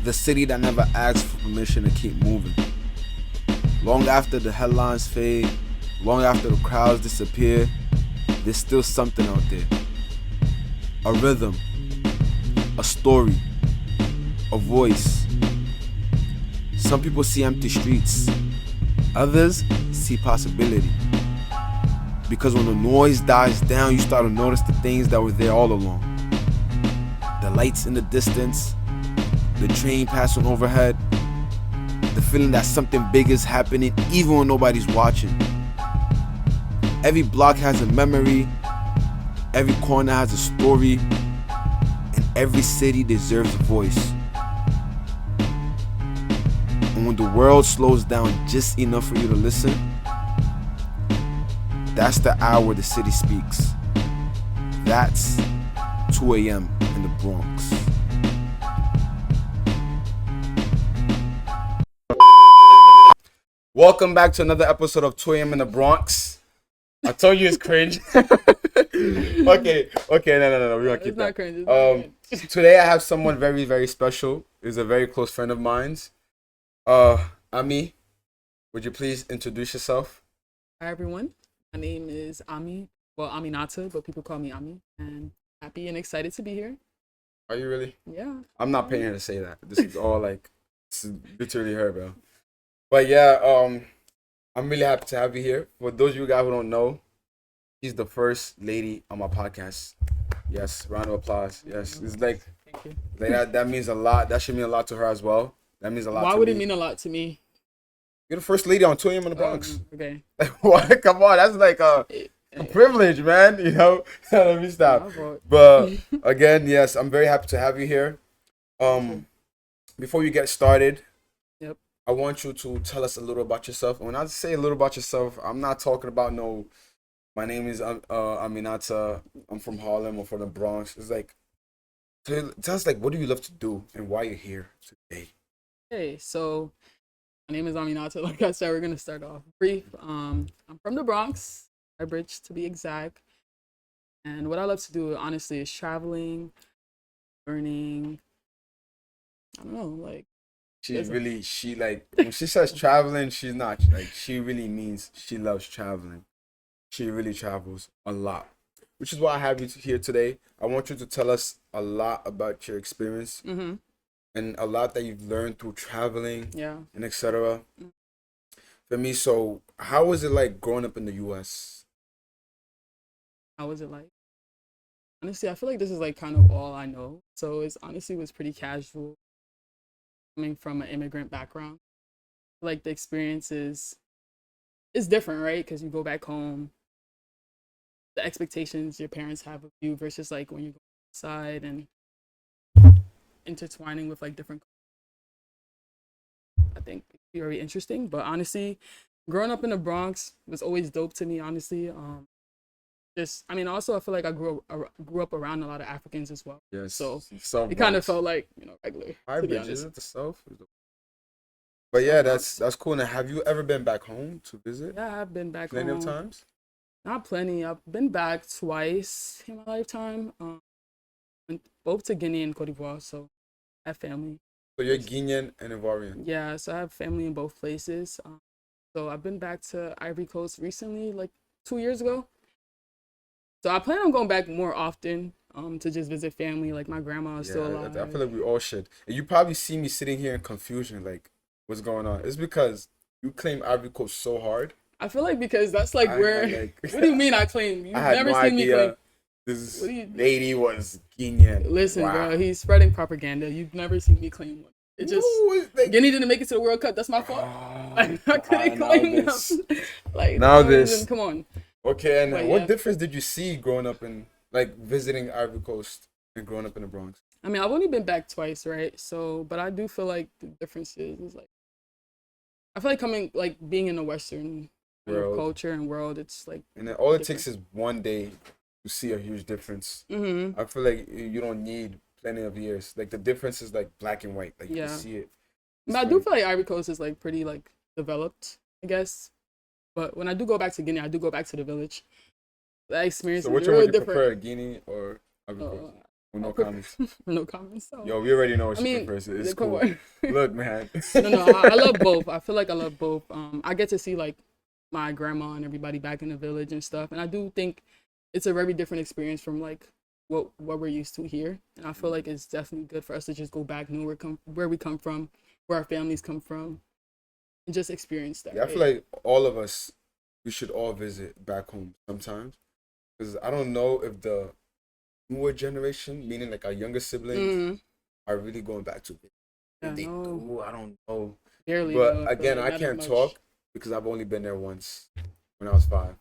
The city that never asks for permission to keep moving. Long after the headlines fade, long after the crowds disappear, there's still something out there. A rhythm, a story, a voice. Some people see empty streets, others see possibility. Because when the noise dies down, you start to notice the things that were there all along. The lights in the distance, the train passing overhead, the feeling that something big is happening even when nobody's watching. Every block has a memory, every corner has a story, and every city deserves a voice. And when the world slows down just enough for you to listen, that's the hour the city speaks. That's 2 a.m. in the Bronx. Welcome back to another episode of 2 a.m. in the Bronx. I told you it's cringe. Okay, no, we're gonna keep that. It's not cringe. Today I have someone very, very special. He's a very close friend of mine's. Amy, would you please introduce yourself? Hi everyone, my name is Amy. Well, Aminata, but people call me Ami, and happy and excited to be here. Are you really? Yeah. I'm not paying her to say that. This is all like, this is literally her, bro. But yeah, I'm really happy to have you here. For those of you guys who don't know, she's the first lady on my podcast. Yes, round of applause. Yes, it's like, Thank you. like that means a lot. That should mean a lot to her as well. That means a lot. Why to would me. it mean a lot to me? You're the first lady on 2 a.m. in the Bronx. Okay. What? Come on, that's like a privilege, man. You know, let me stop. But again, yes, I'm very happy to have you here. Before you get started, Yep. I want you to tell us a little about yourself. And when I say a little about yourself, I'm not talking about my name is Aminata. I'm from Harlem or from the Bronx. It's like, tell us like, what do you love to do and why you're here today? Okay, so my name is Aminata. Like I said, we're gonna start off brief. I'm from the Bronx, Bridge to be exact. And what I love to do, honestly, is traveling, learning. I don't know, like. She like when she says traveling, she's not like she really means she loves traveling. She really travels a lot, which is why I have you here today. I want you to tell us a lot about your experience and a lot that you've learned through traveling, Yeah. and etc. For me, so how was it like growing up in the U.S.? How was it like? Honestly, I feel like this is like kind of all I know. So it's honestly was pretty casual coming from an immigrant background. Like the experience is different, right? Because you go back home, the expectations your parents have of you versus like when you go outside and intertwining with like different. I think it'd be very interesting. But honestly, growing up in the Bronx was always dope to me. Honestly, also I feel like I grew up around a lot of Africans as well. Yes, So so it kind of Bronx. felt like regular. Hi, To be Bridge, honest. is it the South? But yeah, that's cool. Now, have you ever been back home to visit? Yeah, I've been back Plenty home. of times. Not plenty. I've been back twice in my lifetime. Went both to Guinea and Cote d'Ivoire. So I have family. So you're Guinean and Ivorian. Yeah, so I have family in both places. So I've been back to Ivory Coast recently, like 2 years ago. So I plan on going back more often. To just visit family. Like my grandma is still alive. I feel like we all should. And you probably see me sitting here in confusion, like, what's going on? It's because you claim Ivory Coast so hard. I feel like because that's like where. What do you mean I claim? You've I had never no seen me idea claim. this What do you- lady was Guinean. Listen, Wow. bro, he's spreading propaganda. You've never seen me claim one. It just No, it's like, Guinea didn't make it to the World Cup. That's my fault. I couldn't now claim them. this. Like Now no this. reason, come on. Okay, and But what yeah. difference did you see growing up in, like, visiting Ivory Coast and growing up in the Bronx? I mean, I've only been back twice, right? So, but I do feel like the difference is like I feel like being in the Western World. culture and world, it's like And then all it different. takes is one day to see a huge difference. Mm-hmm. I feel like you don't need plenty of years. Like the difference is like black and white. Like you Yeah. can see it. But I do feel like Ivory Coast is like pretty like developed, I guess. But when I do go back to Guinea, I do go back to the village. That experience So is which one really would you different. prefer, Guinea or Ivory Coast? With no comments. No comments. So. Yo, we already know what I she mean, prefers. It's come cool. on. Look, man. No, I love both. I feel like I love both. I get to see like my grandma and everybody back in the village and stuff, and I do think it's a very different experience from like what we're used to here. And I feel like it's definitely good for us to just go back, know where we come from, where our families come from, and just experience that. Yeah, I feel like all of us, we should all visit back home sometimes, because I don't know if the newer generation, meaning like our younger siblings, are really going back to it. If they do, I don't know. Barely. But again, I can't talk because I've only been there once when I was 5.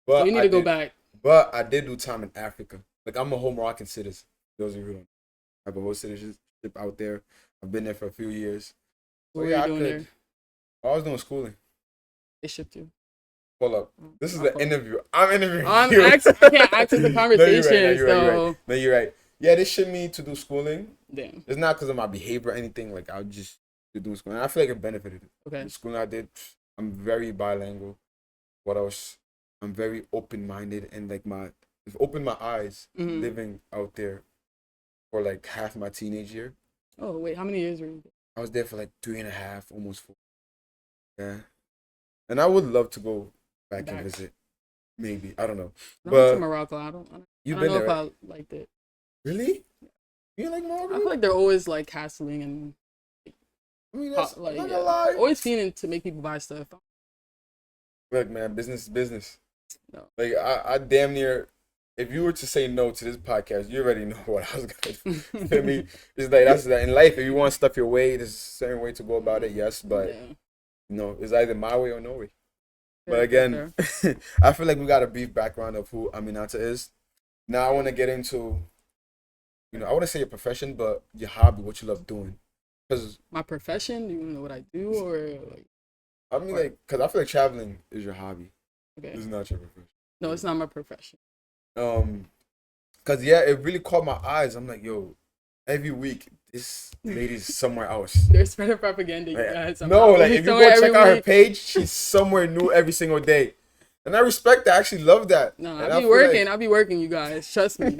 But so you need to go back. But I did do time in Africa. Like, I'm a whole Moroccan citizen. Those of you who don't know. I have a whole citizenship out there. I've been there for a few years. What were you doing there? I was doing schooling. They shipped you. Hold up. This is the interview. I'm interviewing you. I can't access the conversation. No, you're right. Yeah, they shipped me to do schooling. Damn. It's not because of my behavior or anything. Like, I just do schooling. I feel like it benefited. Okay. The schooling I did, I'm very bilingual. What else? I'm very open-minded, and like it's opened my eyes living out there for like half my teenage year. Oh wait, how many years were you there? I was there for like 3.5, almost 4. Yeah, and I would love to go back and visit. Maybe, I don't know. I went to Morocco. I don't know if I liked it. Really? You like Morocco? I feel like they're always like hassling and I mean, that's like, not gonna lie. Always feeling to make people buy stuff. Look, man, business is business. No. Like, I damn near, if you were to say no to this podcast, you already know what I was gonna do. Feel me? It's like, that's that in life. If you want stuff your way, there's a certain way to go about it. Yes, but it's either my way or no way. But again, I feel like we got a brief background of who Aminata is. Now I want to get into, I want to say your profession, but your hobby, what you love doing. Cause my profession? Do you want to know what I do, or like? I mean, like, cause I feel like traveling is your hobby. Okay. It's not your profession. No, it's not my profession. Cause it really caught my eyes. I'm like, yo, every week this lady's somewhere else. There's better propaganda, you guys. No, like if you go check out her page, she's somewhere new every single day, and I respect that. I actually love that. No, I'll be working, you guys. Trust me.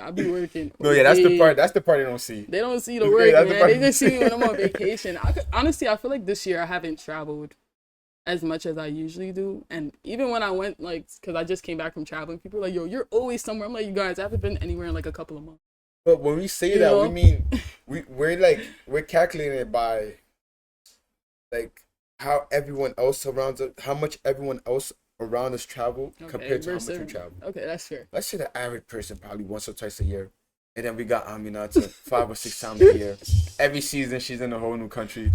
I'll be working. No, yeah, that's the part. That's the part they don't see. They don't see the work, man. They just see me when I'm on vacation. Honestly, I feel like this year I haven't traveled as much as I usually do. And even when I went, like, because I just came back from traveling, people are like, yo, you're always somewhere. I'm like, you guys, I haven't been anywhere in like a couple of months. But when we say that, we mean we're calculating it by like how everyone else around us, how much everyone else around us travel compared to how much we travel. Okay, that's fair. Let's say the average person probably once or twice a year. And then we got Aminata 5 or 6 times a year. Every season she's in a whole new country.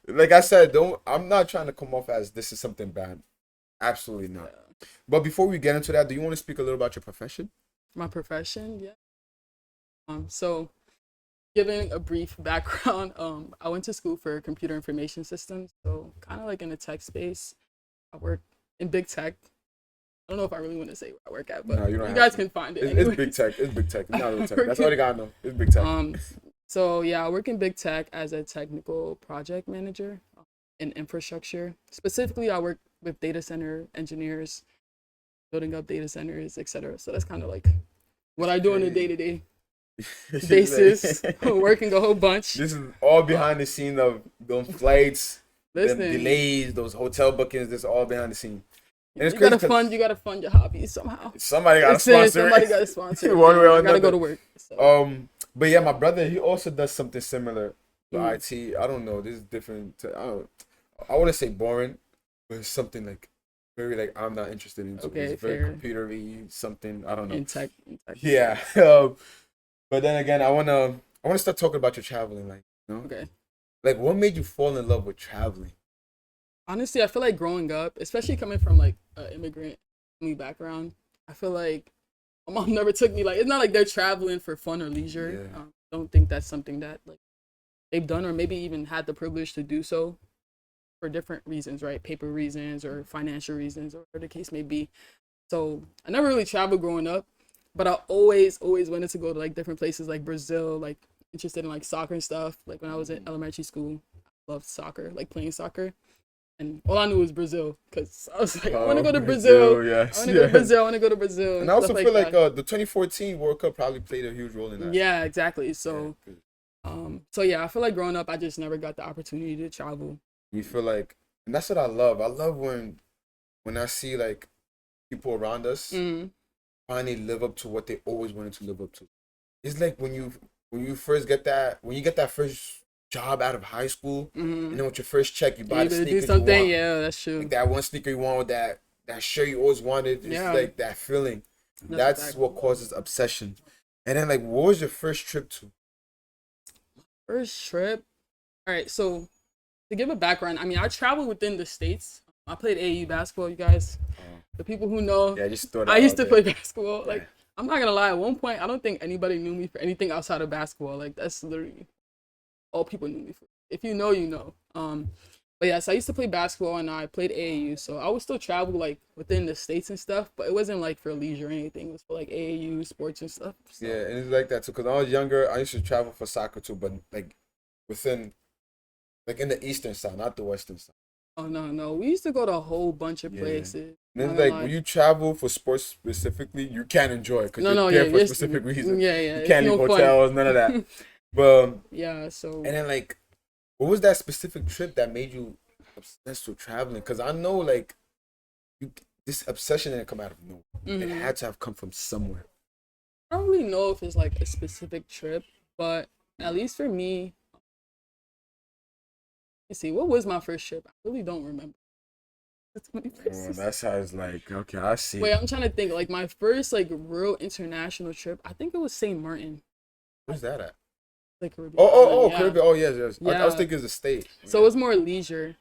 Like I said, I'm not trying to come off as this is something bad. Absolutely not. Yeah. But before we get into that, do you want to speak a little about your profession? My profession, yeah. So giving a brief background, I went to school for computer information systems. So kind of like in the tech space. I work in big tech. I don't know if I really want to say where I work at, but you guys can find it. It's big tech. It's big tech. It's not real tech. That's all you gotta know. It's big tech. So yeah, I work in big tech as a technical project manager in infrastructure. Specifically, I work with data center engineers, building up data centers, etc. So that's kind of like what I do on a day-to-day basis. Working a whole bunch. This is all behind the scene of those flights, them delays, those hotel bookings. This is all behind the scene. And you gotta fund your hobbies somehow. Somebody gotta sponsor. Somebody gotta sponsor. One way or another. Gotta go to work. So. But yeah, my brother, he also does something similar to IT. I don't know. This is different. I want to say boring, but it's something like very like I'm not interested in. Okay, it's very computer-y, something. I don't know. In tech. Yeah. But then again, I wanna start talking about your traveling, like Okay. Like, what made you fall in love with traveling? Honestly, I feel like growing up, especially coming from like an immigrant family background, I feel like my mom never took me, like, it's not like they're traveling for fun or leisure. Yeah. I don't think that's something that like they've done or maybe even had the privilege to do so for different reasons, right? Paper reasons or financial reasons or whatever the case may be. So I never really traveled growing up, but I always wanted to go to like different places like Brazil, like interested in like soccer and stuff. Like when I was in elementary school, I loved soccer, like playing soccer. And all I knew was Brazil, because I was like, I want to Oh, go to Brazil, Brazil. I yes, want to go to yeah. Brazil. I want to go to Brazil And and I stuff also like feel like that. the 2014 World Cup probably played a huge role in that. Yeah, exactly. Yeah, So, 'cause so yeah, I feel like growing up, I just never got the opportunity to travel. we feel like, and that's what I love. I love when I see like people around us Mm, finally live up to what they always wanted to live up to. It's like when you first get that when you get that first job out of high school, and mm-hmm. then with your first check you buy You the better do sneakers you something. want. Yeah, that's Like true. that one sneaker you want with that shirt you always wanted. It's Yeah, like that feeling. that's That's exactly what what it causes is. obsession. And then like what was your first trip to? First trip. All right, so to give a background, I mean, I traveled within the states. I played AAU basketball, you guys. The people who know, Yeah, just throw that I used out to there. play basketball. Yeah. Like, I'm not gonna lie, at one point, I don't think anybody knew me for anything outside of basketball. Like, that's literally all people knew me for. If you know, you know. But yes, I used to play basketball and I played AAU, so I would still travel like within the states and stuff, but it wasn't like for leisure or anything. It was for like AAU sports and stuff. So, Yeah, and it's like that too. Cause when I was younger, I used to travel for soccer too, but like within like in the eastern side, not the western side. oh no, no, we used to go to a whole bunch of Yeah. places. And Not it's gonna like when lie. you travel for sports specifically, you can't enjoy it because No, you're no, there yeah, for a yes, specific reason. yeah, yeah. You It's can't leave no hotels, none of that. But Yeah, so and then like, what was that specific trip that made you obsessed with traveling? Because I know like you, this obsession didn't come out of nowhere. It mhm. had to have come from somewhere. I don't really know if it's like a specific trip, but at least for me, let's see, what was my first trip? I really don't remember. That's many Oh, places. that sounds like okay. I see. Wait, I'm trying to think. Like my first like real international trip, I think it was Saint Martin, Where's that at? like Caribbean Oh, island. oh, oh, Yeah, Caribbean. Oh, yes, yes. I was yeah. thinking it's a state. So it was more leisure.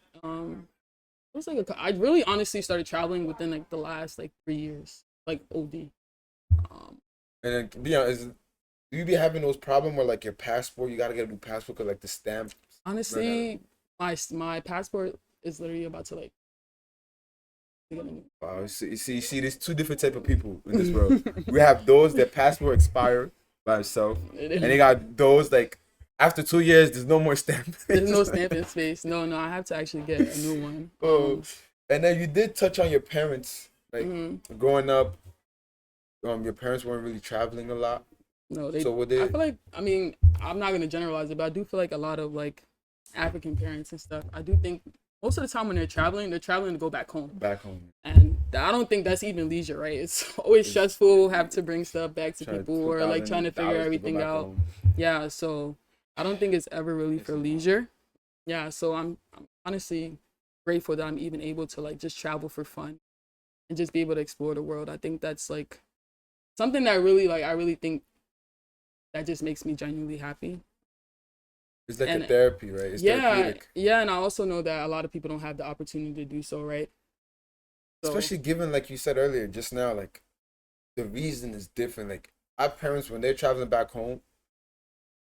It was like I really honestly started traveling within like the last like 3 years, like OD. Um, And then, be honest, do you be having those problems where like your passport, you gotta get a new passport because like the stamp ran out? honestly, my passport is literally about to like get a new. Wow, you see, there's two different type of people in this world. We have those that passport expire by itself, and they got those like after 2 years, there's no more stamp. There's no stamp in space. No, no, I have to actually get a new one. Oh, and then you did touch on your parents, like Mhm. growing up. Your parents weren't really traveling a lot. No, So would I they? feel like, I mean, I'm not gonna generalize it, but I do feel like a lot of like African parents and stuff. I do think most of the time when they're traveling to go back home, Back home, and I don't think that's even leisure, right? It's always it's, stressful, have to bring stuff back to trying to people, or like trying to figure $2,000 to go everything back out. home. Yeah, so I don't think it's ever really for leisure. Yeah, so I'm honestly grateful that I'm even able to like just travel for fun and just be able to explore the world. I think that's like something that really like I really think that just makes me genuinely happy. It's like a And therapy, right? It's yeah, therapeutic. yeah, and I also know that a lot of people don't have the opportunity to do so, right? So Especially given, like you said earlier, just now, like the reason is different. Like our parents, when they're traveling back home,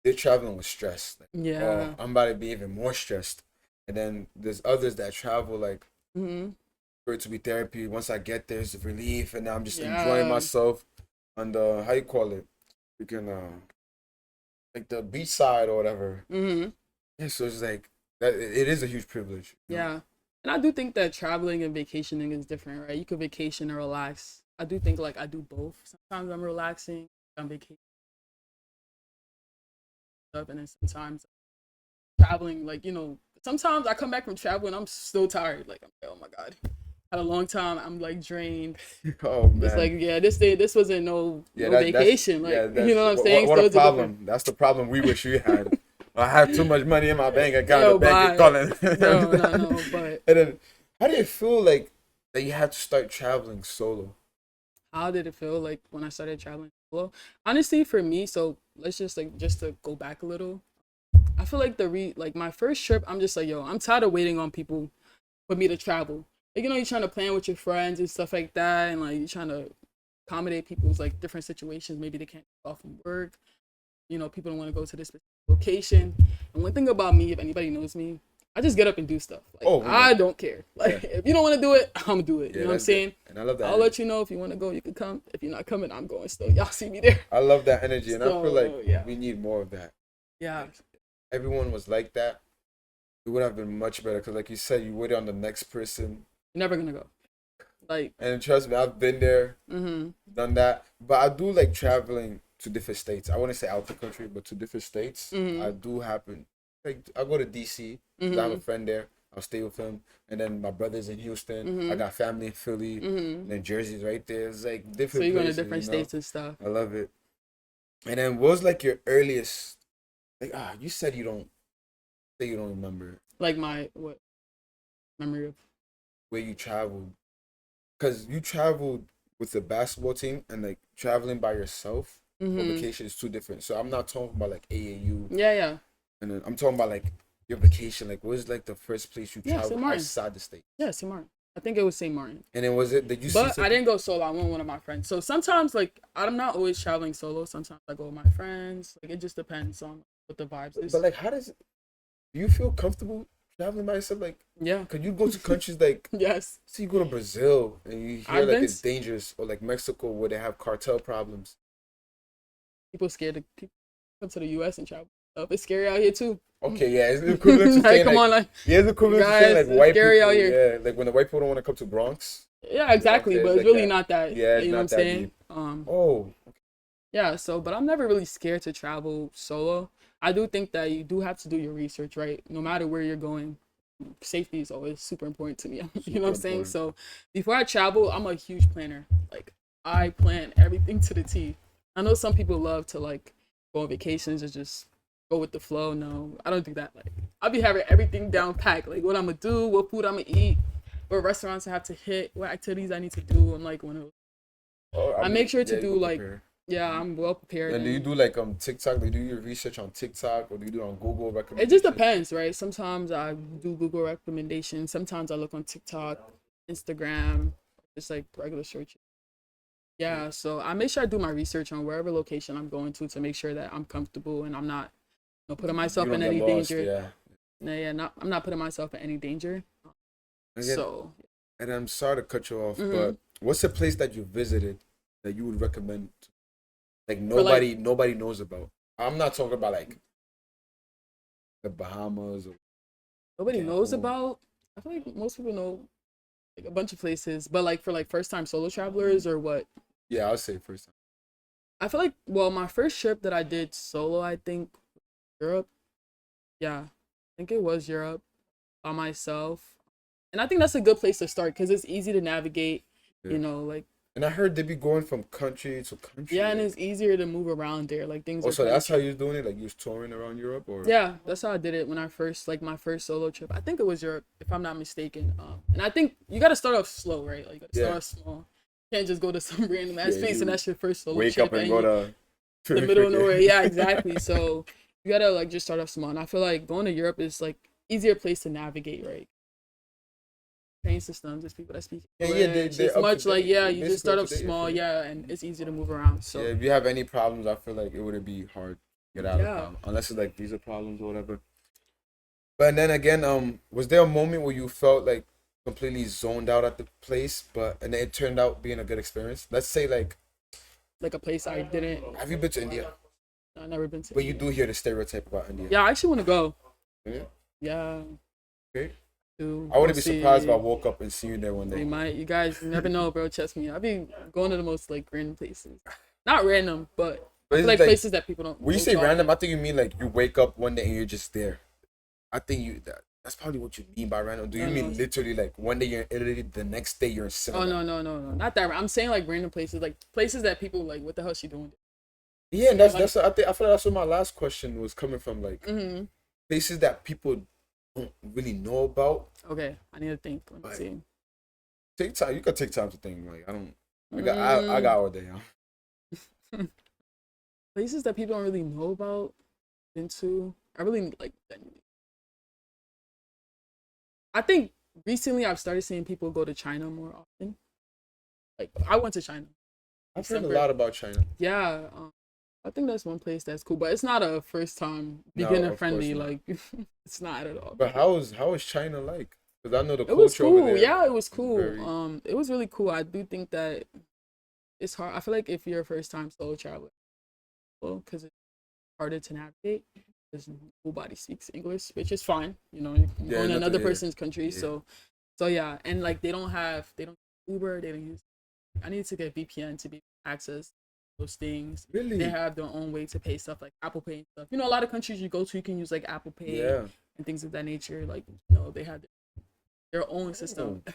they're traveling with stress. Like, oh, yeah. I'm about to be even more stressed. And then there's others that travel like Hmm. for it to be therapy. Once I get there, it's a relief, and now I'm just enjoying Yeah. myself on the how you call it, you can like the beach side or whatever. Hmm. Yeah, so it's like that. It is a huge privilege. Yeah. And I do think that traveling and vacationing is different, right? You could vacation and relax. I do think like I do both. Sometimes I'm relaxing, I'm vacationing stuff, and then sometimes traveling, like, sometimes I come back from traveling, I'm so tired. Like, I'm like, oh my God. Had a long time. I'm like drained. Oh It's like, man. yeah, this wasn't Yeah, no that's vacation. Like, yeah, you that's know what I'm saying? what So a it's a different. problem. That's the problem we wish we had. I have too much money in my bank account. The Yo, bank is bye. calling. No, no, no. But And then, how do you feel like that you have to start traveling solo? how did it feel like when I started traveling? Well, honestly, for me, so let's just to go back a little. I feel like like my first trip, I'm just like, yo, I'm tired of waiting on people for me to travel. Like, you're trying to plan with your friends and stuff like that, and like you're trying to accommodate people's like different situations. Maybe they can't go off from work. People don't want to go to this specific location. And one thing about me, if anybody knows me, I just get up and do stuff. Like, Oh, I don't care. Like, yeah. if you don't want to do it, I'm gonna do it. Yeah, You know what I'm that's good. saying? And I love that. I'll let you know if you want to go. You can come. If you're not coming, I'm going still. Y'all see me there. I love that energy, and I feel like So yeah, we need more of that. yeah. Everyone was like that. it would have been much better because, like you said, you waited on the next person. You're never gonna go. Like, And trust me, I've been there, mm-hmm. done that. But I do like traveling to different states. I wouldn't say out the country, but to different states. Mm-hmm. I do happen. Like I go to DC. 'Cause I have a friend there. I'll stay with him. And then my brother's in Houston. I got family in Philly. And then Jersey's right there. It's like So different you go to places, different you know? states and stuff. I love it. And then what was like your earliest, like, you said you don't remember Like my what memory of? where you traveled. Because you traveled with the basketball team and like traveling by yourself for vacation is two different. So I'm not talking about like AAU. Yeah, yeah. And then I'm talking about like your vacation. Like, what was like the first place you Yeah, traveled St. Martin. outside the state? Yeah, St. Martin. I think it was St. Martin. And then was it, did you see But I something? didn't go solo. I went with one of my friends. So sometimes, like, I'm not always traveling solo. Sometimes I go with my friends. Like, it just depends on what the vibes is. But like, do you feel comfortable traveling by yourself? Like, yeah. could you go to countries like, Yes. so you go to Brazil and you hear I've like been it's dangerous, or like Mexico where they have cartel problems. People scared to come to the U.S. and travel. It's scary out here, too. Okay, yeah, it's the equivalent to Like, saying, come like, on, like, yeah, it's the equivalent to guys, saying like it's white scary people. out here. Yeah, like when the white people don't want to come to Bronx. yeah, exactly. You know But what I'm it's saying? really Like not that. Yeah, it's you know not what I'm that saying? deep. Oh. Yeah, so, but I'm never really scared to travel solo. I do think that you do have to do your research, right? No matter where you're going, safety is always super important to me. You know what I'm saying? important. So before I travel, I'm a huge planner. Like, I plan everything to the T. I know some people love to like go on vacations and just go with the flow. No, I don't do that. Like, I'll be having everything down packed. Like, what I'm gonna do, what food I'm gonna eat, what restaurants I have to hit, what activities I need to do. I'm like one of those. I make sure to do like, yeah, I'm well prepared. And do you do like TikTok? Do you do your research on TikTok, or do you do it on Google recommendations? It just depends, right? Sometimes I do Google recommendations. Sometimes I look on TikTok, Instagram, just like regular search. Yeah, so I make sure I do my research on wherever location I'm going to make sure that I'm comfortable and I'm not, putting myself in any danger. Yeah, I'm not putting myself in any danger. Again, so. And I'm sorry to cut you off, but what's a place that you visited that you would recommend? Like nobody knows about. I'm not talking about like the Bahamas or nobody knows about. I feel like most people know like a bunch of places, but like for like first time solo travelers or what? Yeah, I'll say first time. I feel like my first trip that I did solo, I think Europe. Yeah, I think it was Europe by myself, and I think that's a good place to start because it's easy to navigate. Yeah. Like. And I heard they be going from country to country. Yeah, and it's easier to move around there. Like things. So that's how you're doing it? Like you're touring around Europe, or? Yeah, that's how I did it when I first my first solo trip. I think it was Europe, if I'm not mistaken. And I think you got to start off slow, right? Like you got to start off small. You can't just go to some random ass place and that's your first solo trip. Wake up and go to the middle of nowhere. Yeah, exactly. So you gotta like just start off small. And I feel like going to Europe is like easier place to navigate, right? Train systems, there's people that speak English. It's much like you just start off small, and it's easy to move around. So if you have any problems, I feel like it wouldn't be hard to get out of town unless it's like visa problems or whatever. But then again, was there a moment where you felt like completely zoned out at the place, and then it turned out being a good experience? Let's say like a place I didn't. Have you been to India? No, I've never been to. But you do hear the stereotype about India. Yeah, I actually want to go. Yeah. Yeah. Okay. I wouldn't be surprised if I woke up and see you there one day. You guys never know, bro. Trust me. I'll be going to the most like random places. Not random, but like places that people don't. When you say random, I think you mean like you wake up one day and you're just there. I think that's probably what you mean by random. Do you mean literally like one day you're in Italy, the next day you're in Senegal? Oh no, not that. I'm saying like random places, like places that people like. What the hell is she doing? Yeah, and that's I feel like that's what my last question was coming from, like places that people don't really know about. Okay, I need to think. Let me see. Take time. You could take time to think. Like I got all day. Places that people don't really know about. I really like. I think recently I've started seeing people go to China more often. Like I went to China. I've heard a lot about China. Yeah, I think that's one place that's cool, but it's not a first time beginner friendly. Like it's not at all. But how is China like? Because I know the culture. It was cool. Over there. Yeah, it was cool. It was really cool. I do think that it's hard. I feel like if you're a first time solo traveler, well, because it's harder to navigate. because nobody speaks English, which is fine. You know, you're Yeah, going to nothing. another Yeah, person's country, yeah. so yeah, and like they don't Uber, they don't use. I need to get VPN to be access those things. They Really? have their own way to pay stuff like Apple Pay and stuff. You know, a lot of countries you go to, you can use like Apple Pay Yeah. and things of that nature. Like, you know, they have their own system. Oh.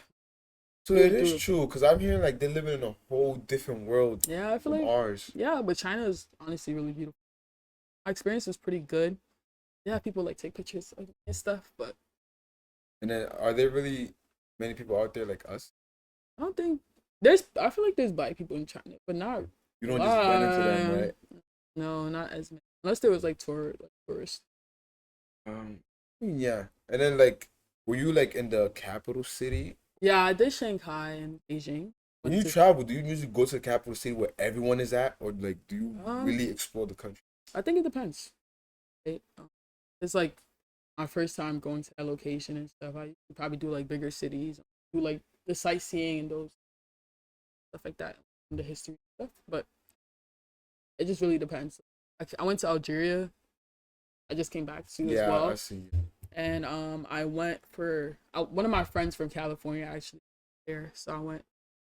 So through it and is through. true because I'm hearing like they're living in a whole different world Yeah, I feel from like ours. yeah, but China is honestly really beautiful. My experience was pretty good. Yeah, people like take pictures and stuff, but And then are there really many people out there like us? I don't think there's. I feel like there's black people in China, but not. You don't just run into them, right? No, not as many. Unless there was like tourists. Um, yeah. And then like, were you like in the capital city? Yeah, I did Shanghai and Beijing. When Went you to, travel, do you usually go to the capital city where everyone is at, or like do you um, really explore the country? I think it depends. Right? It's like my first time going to that location and stuff. I probably do like bigger cities, do like the sightseeing and those stuff like that, and the history stuff. But it just really depends. I went to Algeria. I just came back to as Yeah, I well, see. and I went for one of my friends from California actually there, so I went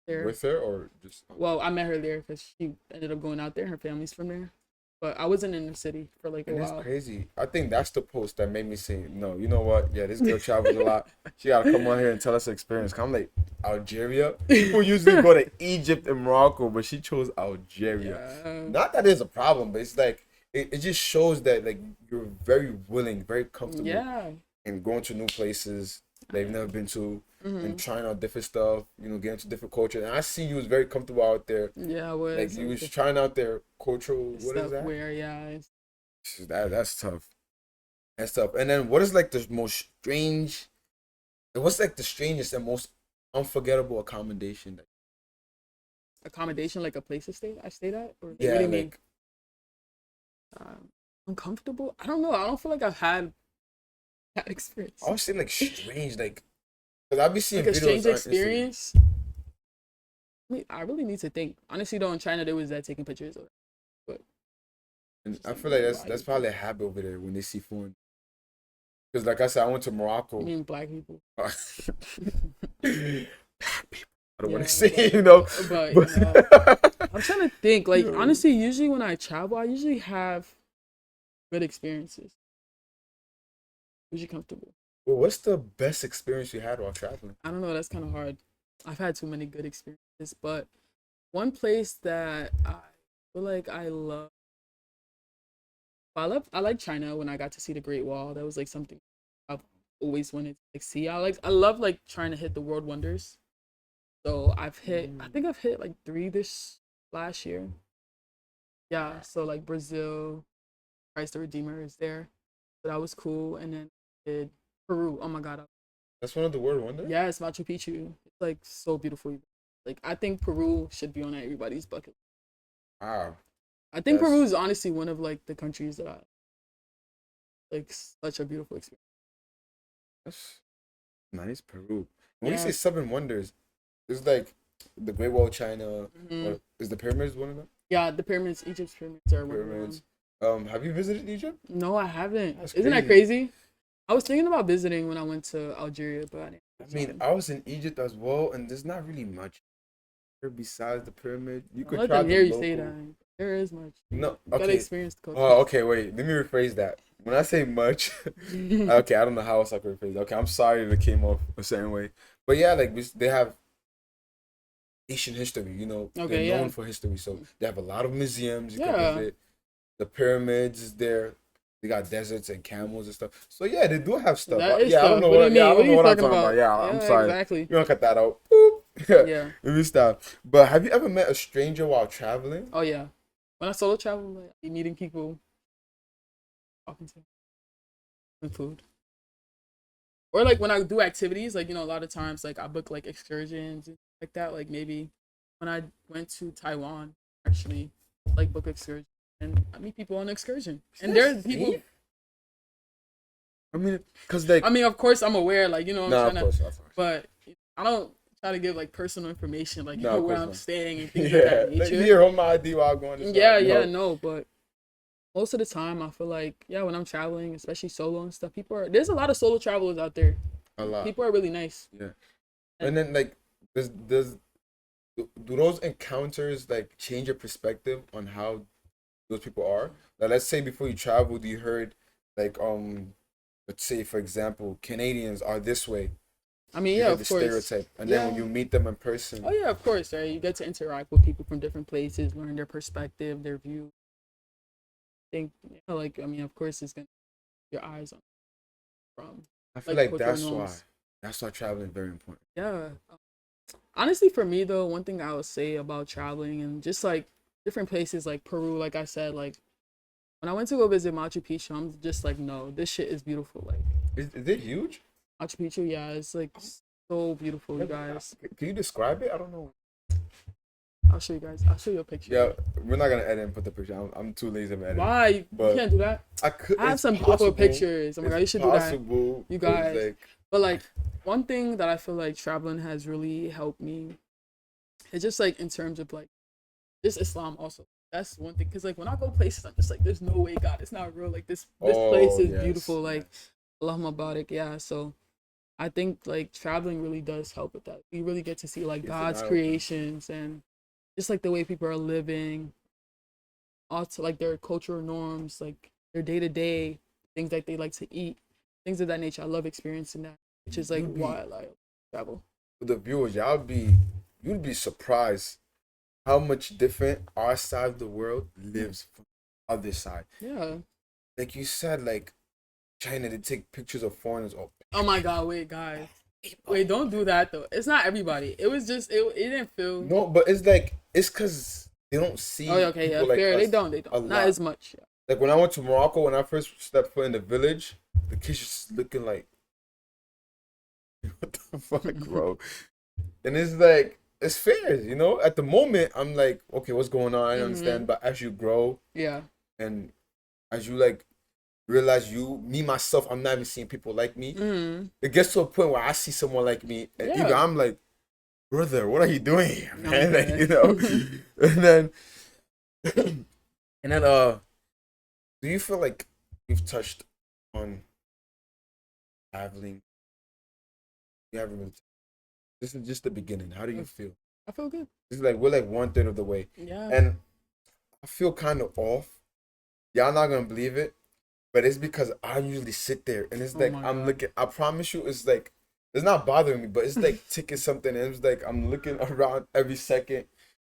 there. With her or just? Well, I met her there because she ended up going out there. Her family's from there, but I wasn't in the city for like a And it's while. crazy. I think that's the post that made me say, no, you know what? Yeah, this girl travels a lot. She gotta come on here and tell us her experience. 'Cause I'm like, Algeria? People usually go to Egypt and Morocco, but she chose Algeria. Yeah. Not that there's a problem, but it's like it just shows that like you're very willing, very comfortable Yeah. in going to new places that you've never been to Mhm. and trying out different stuff, you know, getting to different culture. And I see you was very comfortable out there. Yeah, I was. Like you was trying out their cultural what is stuff that? where That's tough. That's tough. And then what is like the most strange? What's like the strangest and most unforgettable accommodation that? accommodation like a place to stay I stayed at, or Yeah, what do you like mean? Uncomfortable? I don't know. I don't feel like I've had that experience. I was saying like strange, like because I be seeing Like a videos strange on Instagram. experience. I really need to think. Honestly, though, in China there was that taking pictures of, but And I feel like that's probably a habit over there when they see foreign. Because like I said, I went to I Morocco. mean black people. Black people. I don't want Yeah, to say, but, you know. but you know, I'm trying to think. Like Yo. honestly, usually when I travel, I usually have good experiences. Usually comfortable. Well, what's the best experience you had while traveling? I don't know. That's kind of hard. I've had too many good experiences, but one place that I feel like I love. I like China when I got to see the Great Wall. That was like something I've always wanted to like see. I love like trying to hit the world wonders. So I think I've hit like 3 this last year. Yeah, so like Brazil, Christ the Redeemer is there. So that was cool. And then I did Peru. Oh my God. That's one of the world wonders. Yeah, it's Machu Picchu. It's like so beautiful. Like I think Peru should be on everybody's bucket. Wow, I think that's Peru is honestly one of like the countries that I like such a beautiful experience. that's nice. Peru. When you Yeah. say seven wonders, it's like the Great Wall of China. Mhm. Or is the pyramids one of them? Yeah, the pyramids, Egypt's pyramids are one of Pyramids. them. Have you visited Egypt? No, I haven't. That's Isn't that crazy? I was thinking about visiting when I went to Algeria, but I didn't. I mean, I was in Egypt as well, and there's not really much here besides the pyramid. You I'll could let try them the hear you local. say that. There is much. No, You gotta okay. experience the culture. Oh, okay. Wait, let me rephrase that. When I say much, okay, I don't know how else I could rephrase it. Okay, I'm sorry that it came off a certain way, but yeah, like they have Asian history. You know, Okay, they're known yeah. for history, so they have a lot of museums you Yeah. can visit. The pyramids is there. They got deserts and camels and stuff. So yeah, they do have stuff. That is Yeah, I don't stuff. know What do what. you Yeah, I mean? don't What know are you what I'm talking talking about. about? Yeah, I'm Yeah, sorry. exactly. You don't cut that out. Boop. Yeah. Let me stop. But have you ever met a stranger while traveling? Oh yeah. When I solo travel, like, I be meeting people, talking to them, and food. Or like when I do activities, like a lot of times like I book like excursions and like that. Like maybe when I went to Taiwan, actually, like book excursion and I meet people on excursion. And there's people. I mean, cause like I mean, of course, I'm aware. Like I'm no, trying of course, to, of course. but I don't try to give like personal information, like No, of where course I'm not. staying and things Yeah, of that like nature. here, hold my ID while I'm going. To Yeah, shop. yeah, No. no, but most of the time I feel like, yeah, when I'm traveling, especially solo and stuff, there's a lot of solo travelers out there. A lot. People are really nice. Yeah. And And then like does do those encounters like change your perspective on how those people are? Like let's say before you traveled, you heard like let's say for example, Canadians are this way. I mean, You yeah, heard the of course. stereotype. And then Yeah. when you meet them in Oh person, yeah, of course, right? You get to interact with people from different places, learn their perspective, their view. Think, yeah, like I mean, of course, it's gonna your eyes on from I feel like like cultural norms. that's why traveling is very important. Yeah. Honestly, for me though, one thing I would say about traveling and just like different places like Peru, like I said, like when I went to go visit Machu Picchu, I'm just like, no, this shit is beautiful. Like Is it huge? Machu Picchu, yeah, it's like so beautiful, you guys. Can you describe it? I don't know. I'll show you guys. I'll show you a picture. Yeah, we're not gonna edit and put the picture. I'm too lazy to edit. Why? You But can't do that. I could. I have It's some beautiful possible. pictures. Oh my god, you It's should do that. possible. You but guys. like, But like one thing that I feel like traveling has really helped me, it's just like in terms of like just Islam also. That's one thing. Cause like when I go places, I'm just like, there's no way, God, it's not real. Like this place is yes, beautiful. Like yes. Allahumma barik. Yeah. So I think like traveling really does help with that. You really get to see like It's an God's eye opener. creations and just like the way people are living, also like their cultural norms, like their day to day things that they like to eat, things of that nature. I love experiencing that, which is like You'd why be I like travel. for the viewers. You'd be surprised how much different our side of the world lives from the other side. Yeah. Like you said, like China, they take pictures of foreigners. Oh, Oh my God! Wait, guys. Wait, don't do that though. It's not everybody. It was just it. It didn't feel. no, but it's like it's because they don't Oh, see yeah, okay, yeah, people like fair. They us don't. They a don't. Not lot. as much. Yeah. Like when I went to Morocco, when I first stepped foot in the village, the kids just looking like, what the fuck, bro? And it's like it's fair, you know. At the moment, I'm like, okay, what's going on? I understand, but as you grow Yeah. and as you like realize me myself, I'm not even seeing people like me. Mm. It gets to a point where I see someone like me, and Yeah. even I'm like, brother, what are you doing here, man? Okay. Like, you know. and then, and then, do you feel like you've touched on traveling? You haven't really. This is just the beginning. How do you feel? I feel good. This is like we're like 1/3 of the way, Yeah. and I feel kind of off. Y'all not gonna believe it, but it's because I usually sit there and it's Oh like my I'm God. looking. I promise you, it's like it's not bothering me, but it's like ticking something, and it's like I'm looking around every second.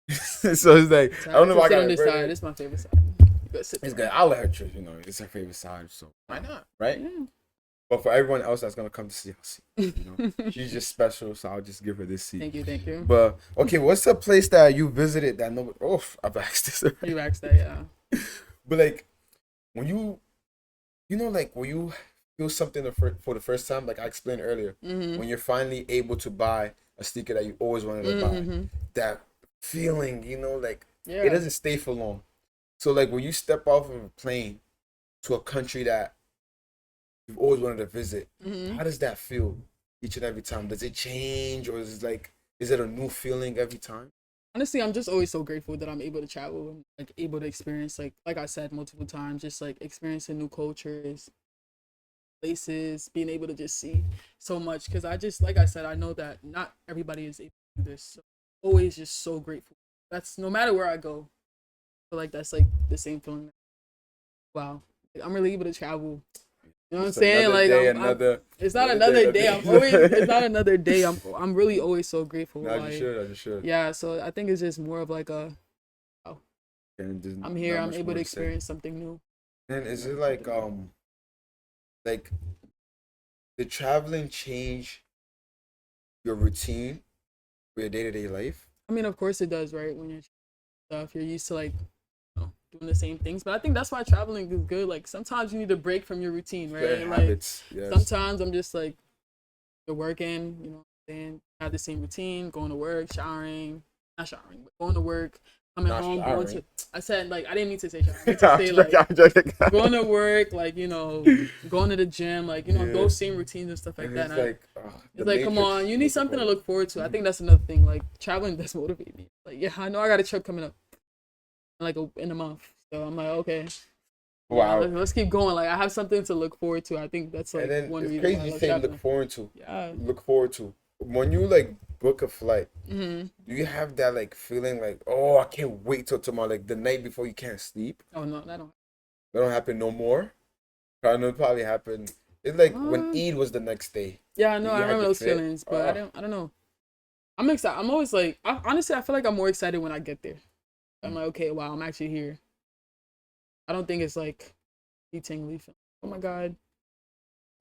So it's like I don't know if I sit got on it this right. side. It's my favorite side. You gotta sit It's there. good. I'll let her choose. You know, it's her favorite side, so why not, right? Yeah. But for everyone else that's gonna come to see us, you know, she's just special, so I'll just give her this seat. Thank you. Thank you. But okay, what's the place that you visited that nobody? Oh, I've asked this already. You asked that, yeah. But like when you know, like when you feel something for the first time, like I explained earlier, Mm-hmm. when you're finally able to buy a sneaker that you always wanted to buy, that feeling, you know, like Yeah. it doesn't stay for long. So like when you step off of a plane to a country that you've always wanted to visit, Mm-hmm. how does that feel each and every time? Does it change, or is it a new feeling every time? Honestly, I'm just always so grateful that I'm able to travel and like able to experience like I said multiple times, just like experiencing new cultures, places, being able to just see so much. Because I just like I said, I know that not everybody is able to do this. So always just so grateful. That's no matter where I go. I feel like that's like the same feeling. Wow, like, I'm really able to travel. You know what I'm It's saying? another Like day, I'm it's not another another day, day. I'm always it's not another day. I'm really always so grateful. No, I Like just should. I just should. yeah, so I think it's just more of like a And there's I'm here. not I'm much able more to to say. experience something new. And is it like did traveling change your routine for your day to day life? I mean, of course it does, right? When you're stuff, you're used to like doing the same things. But I think that's why traveling is good. Like sometimes you need a break from your routine, right? Certain Like habits. Yes. sometimes I'm just like you're working, you know, and have the same routine, going to work, showering, not showering, but going to work, coming Not home, showering. going to. I said like I didn't mean to say showering. I meant to say like I'm joking. going to work, like you know, going to the gym, like you know, Yeah. those same routines and stuff like And that. it's And like it's the like, come matrix on, you need was the something to goal. look forward to. I think that's another thing. Like traveling does motivate me. Like, yeah, I know I got a trip coming up, like in a month. So I'm like, okay, Yeah, Wow. let's keep going. Like I have something to look forward to. I think that's And like then one it's reason why I crazy you love say look traveling. forward to. Yeah. Look forward to. When you like book a flight, Mm-hmm. do you have that like feeling like, oh, I can't wait till tomorrow, like the night before you can't sleep? Oh no, that don't. That don't happen no more. I know it probably happened. It's like when Um, Eid was the next day. yeah, I know. I You had remember to those fit. feelings, but Oh, I don't know. I'm excited. I'm always like, honestly, I feel like I'm more excited when I get there. I'm like, okay, wow, I'm actually here. I don't think it's like eating leaf. Oh my god.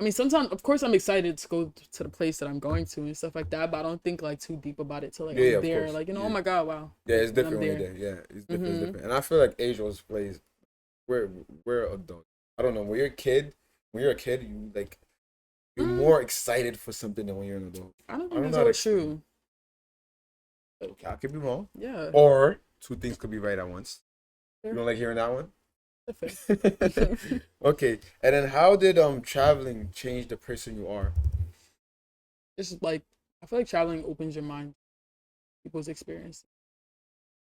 I mean, sometimes, of course, I'm excited to go to the place that I'm going to and stuff like that, but I don't think like too deep about it till like yeah, yeah, I'm of there. course. Like, Yeah, oh my god, wow. yeah, Like, it's when I'm different when you're there. there. Yeah, it's different. It's Mm-hmm. different. And I feel like age was plays. We're adults. I don't know. When you're a kid, you like you're more excited for something than when you're an adult. I don't I think don't that's know how to always explain true. it. Okay, I could be wrong. Yeah. Or two things could be right at once. You Fair. don't like hearing that one? Fair. Okay. And then how did traveling change the person you are? It's like, I feel like traveling opens your mind, people's experience,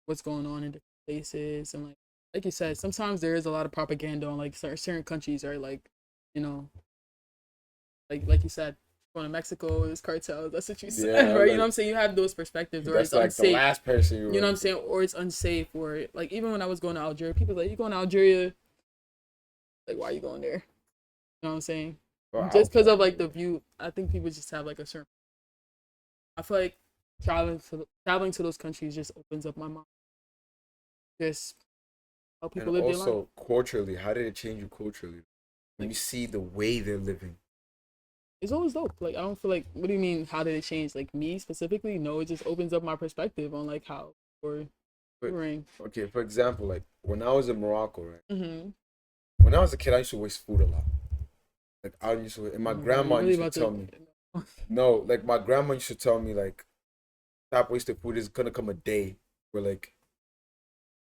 what's going on in different places, and like you said, sometimes there is a lot of propaganda on like certain countries are like, you know, like you said, going to Mexico is cartels. That's what you said, Yeah, right? You know what like I'm saying? You have those perspectives, or that's it's like the unsafe. last person you You were. know what I'm saying? Or it's unsafe, or like even when I was going to Algeria, people like, you going to Algeria? Like, why are you going there? You know what I'm saying? Well, Just because okay. of like the view, I think people just have like a certain. I feel like traveling to those countries just opens up my mind. Just how And people live their life. also culturally, how did it change you culturally? When Like you see the way they're living. it's always dope. Like I don't feel like. What do you mean? How did it change? Like me specifically? No, it just opens up my perspective on like how or But touring. okay, for example, like when I was in Morocco, right? Mm-hmm. When I was a kid, I used to waste food a lot. Like I used to, and Oh my my god, you're grandma really used to about to. tell me, no, like my grandma used to tell me, like, stop wasting food. There's gonna come a day where like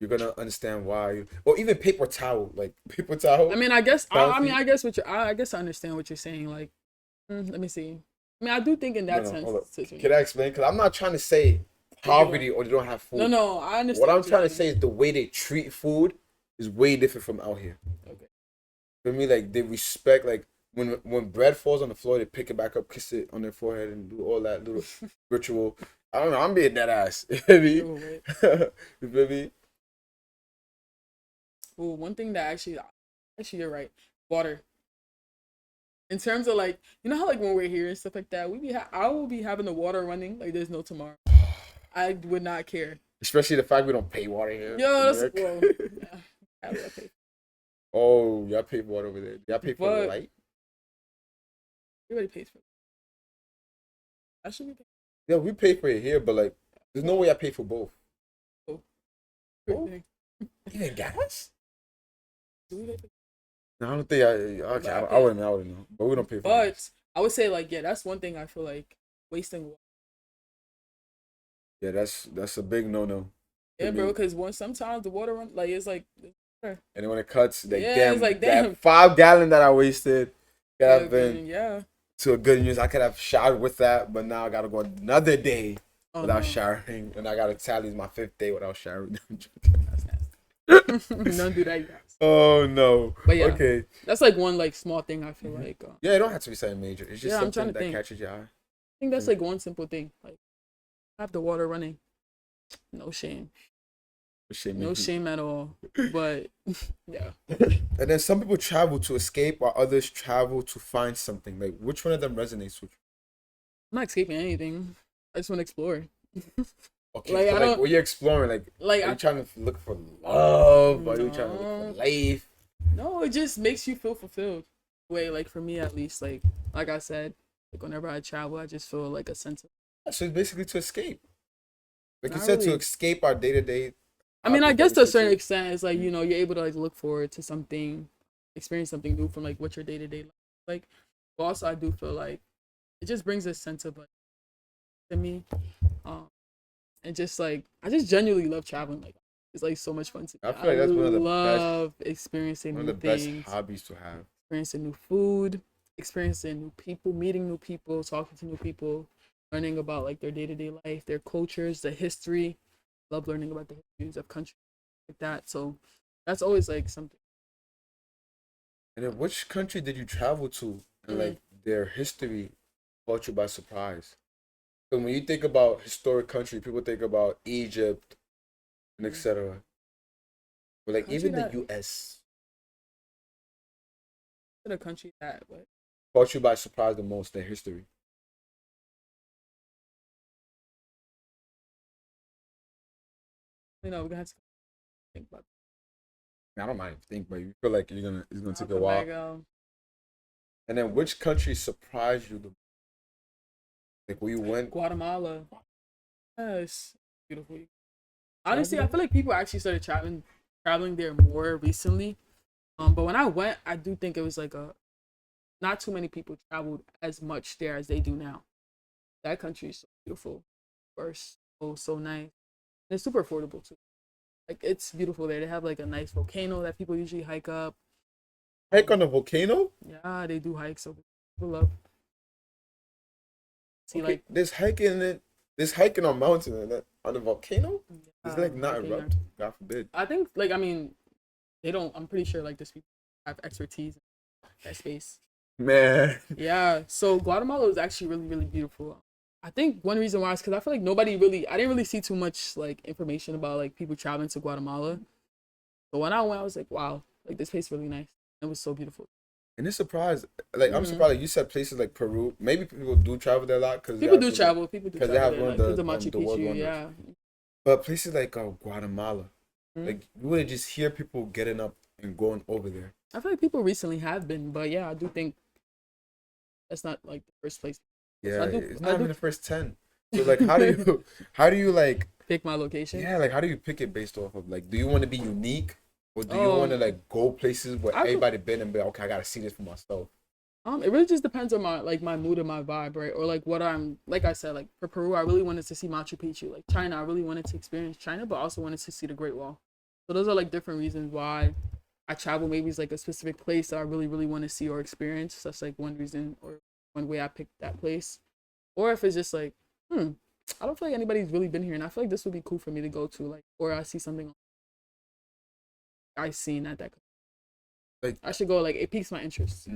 you're gonna understand why. Or even paper towel, like paper I towel, mean, I guess. I mean, bounty. I guess what you're. I guess I understand what you're saying. Like, let me see. I mean, I do think in No, that no, sense. hold up. Can I explain? Because I'm not trying to say poverty or they don't have No, food. no, I What understand I'm what you're trying to saying. say is the way they treat food is way different from out here. Okay. For me, like they respect, like when bread falls on the floor, they pick it back up, kiss it on their forehead, and do all that little ritual. I don't know. I'm being that ass. You feel me? Oh, wait. You feel me? Well, one thing that actually, you're right. Water. In terms of like, you know how like when we're here and stuff like that, I will be having the water running like there's no tomorrow. I would not care. Especially the fact we don't pay water here Yo, in that's America. well, yeah, I would pay. Oh, y'all pay for water over there. Y'all pay for But light? everybody pays for it. I should be paying Yeah, we pay for it here, but like, there's no way I pay for both. for Oh, everything. even gas? Do we pay? No, I don't think okay, But I I pay. wouldn't know. But we don't pay for gas. But I would say like yeah, that's one thing I feel like wasting water. Yeah, that's a big no to Yeah, bro, me. because once sometimes the water run like it's like And then when it cuts, like yeah, it's damn, like that damn. 5 gallon that I wasted could Yeah, have been yeah. to a good use. I could have showered with that, but now I gotta go another day Oh without no, showering, and I gotta tally my 5th day without showering. that's nasty. Don't do that, you guys. Oh no. But yeah, Okay. that's like one like small thing I feel like. Yeah, it don't have to be something major. It's just Yeah, I'm trying something to that think. I catches your eye. think that's like one simple thing. Like have the water running. No shame. Shit No make me- shame at all. But yeah. And then some people travel to escape, while others travel to find something. Like, which one of them resonates with you? I'm not escaping anything. I just want to explore. Okay, Like so I like don't when you're exploring, like, like are I you trying to look for love? Are you trying to look no for life? no, it just makes you feel fulfilled. Way like for me at least, like I said, like whenever I travel I just feel like a sense of So it's basically to escape. Like you not said, to really. escape our day to day I mean I habits that guess we to a stick certain to. extent it's like, you know, you're able to like look forward to something, experience something new from like what your day to day life like. But also I do feel like it just brings a sense of like to me. Um and just like I just genuinely love traveling. Like it's like so much fun to I me. feel I like that's love experiencing one of new the best things, hobbies to have. experiencing new food, experiencing new people, meeting new people, talking to new people, learning about like their day to day life, their cultures, the history. Love learning about the histories of countries like that. So that's always like something. And then which country did you travel to and like their history caught you by surprise? So when you think about historic country, people think about Egypt and etc. But like Country even the that US the country that what? caught you by surprise the most, their history. You know, we're gonna have to think about I don't mind if you think, but you feel like it's gonna take a South while. America. And then which country surprised you the like where you went? Guatemala. Yes. Beautiful. Travel Honestly, I there? feel like people actually started traveling there more recently. But when I went, I do think it was like a not too many people traveled as much there as they do now. That country is so beautiful. First, oh, so nice. And it's super affordable too. Like it's beautiful there. They have like a nice volcano that people usually hike up. Hike on a volcano? Yeah, they do hikes. So people love see Okay, like there's hiking on mountain and that on a volcano? Is it like not hiking. erupt? God forbid. I think like I mean they don't. I'm pretty sure like this people have expertise in that space. Man. Yeah. So Guatemala was actually really really beautiful. I think one reason why is because I feel like I didn't really see too much like information about like people traveling to Guatemala. But when I went, I was like, wow, like this place is really nice. It was so beautiful. And it's surprised. Like I'm Hmm surprised. Like, you said places like Peru. Maybe people do travel there a lot because People do travel. People do because they travel have there, one like of to the Machu the world Picchu. wonders. Yeah. But places like Guatemala, Mhm. like you wouldn't just hear people getting up and going over there. I feel like people recently have been, but yeah, I do think that's not like the first place. Yeah, I do. it's I not even do the first 10. So like, how do you like, pick my location. yeah, like how do you pick it based off of like, do you want to be unique or do you want to Um, like go places where I could, everybody been and be like, okay, I gotta see this for myself. it really just depends on my mood and my vibe, right? Or like what I'm like I said, like for Peru, I really wanted to see Machu Picchu. Like China, I really wanted to experience China, but also wanted to see the Great Wall. So those are like different reasons why I travel. Maybe it's like a specific place that I really, really want to see or experience. So that's like one reason or one way I picked that place. Or if it's just like, I don't feel like anybody's really been here, and I feel like this would be cool for me to go to. Like, or I see something I seen at that. Like, I should go. Like, it piques my interest.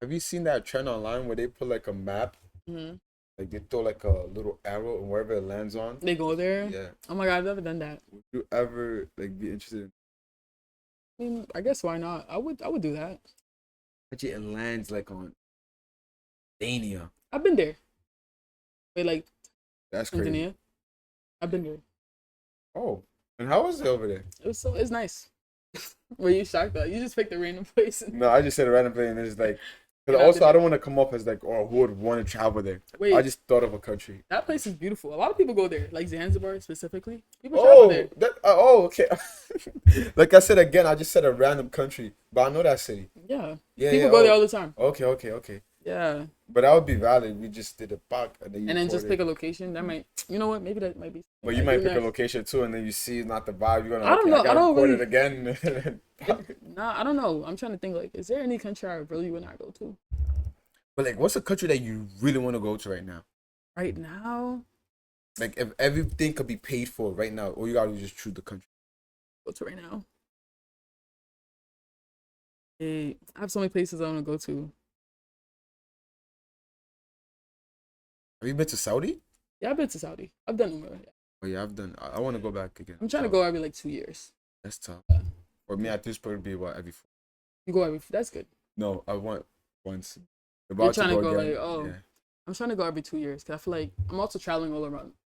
have you seen that trend online where they put like a map, Hmm like they throw like a little arrow and wherever it lands on? They go there. Yeah. Oh my god, I've never done that. Would you ever like be interested in I mean, I guess why not? I would do that. actually it lands like on Dania? I've been there. Wait, like That's crazy. Tanzania. I've been there. Oh, and how was it over there? It's nice. Were you shocked though? You just picked a random place. No, I just said a random thing and it's like, And because I've also been I don't want to come off as like, oh, who would want to travel there? Wait, I just thought of a country. that place is beautiful. A lot of people go there, like Zanzibar specifically. People travel there. Okay. Like I said again, I just said a random country, but I know that city. Yeah. Yeah, People yeah. go there all the time. Okay. Yeah. But that would be valid. We just did a pack and then you And then just recorded. pick a location. That might, you know what? Maybe that might be. But you I might do pick a next. location too, and then you see it's not the vibe. You're gonna. I don't know. gotta I don't record really- it again. Nah, I don't know. I'm trying to think. Like, is there any country I really would not go to But like, what's a country that you really want to go to right now? right now? Like, if everything could be paid for right now, or you gotta just choose the country. Go to right now. Hey, I have so many places I want to go to. Have you been to Saudi? Yeah, I've been to Saudi. I've done Umrah. Yeah. Oh yeah, I've done. I want to go back again. I'm trying to go every like 2 years. That's tough. For me, at this point, it'd be what every. You go every. That's good. No, I want once. You're trying to go again. like, oh, Yeah. I'm trying to go every 2 years because I feel like I'm also traveling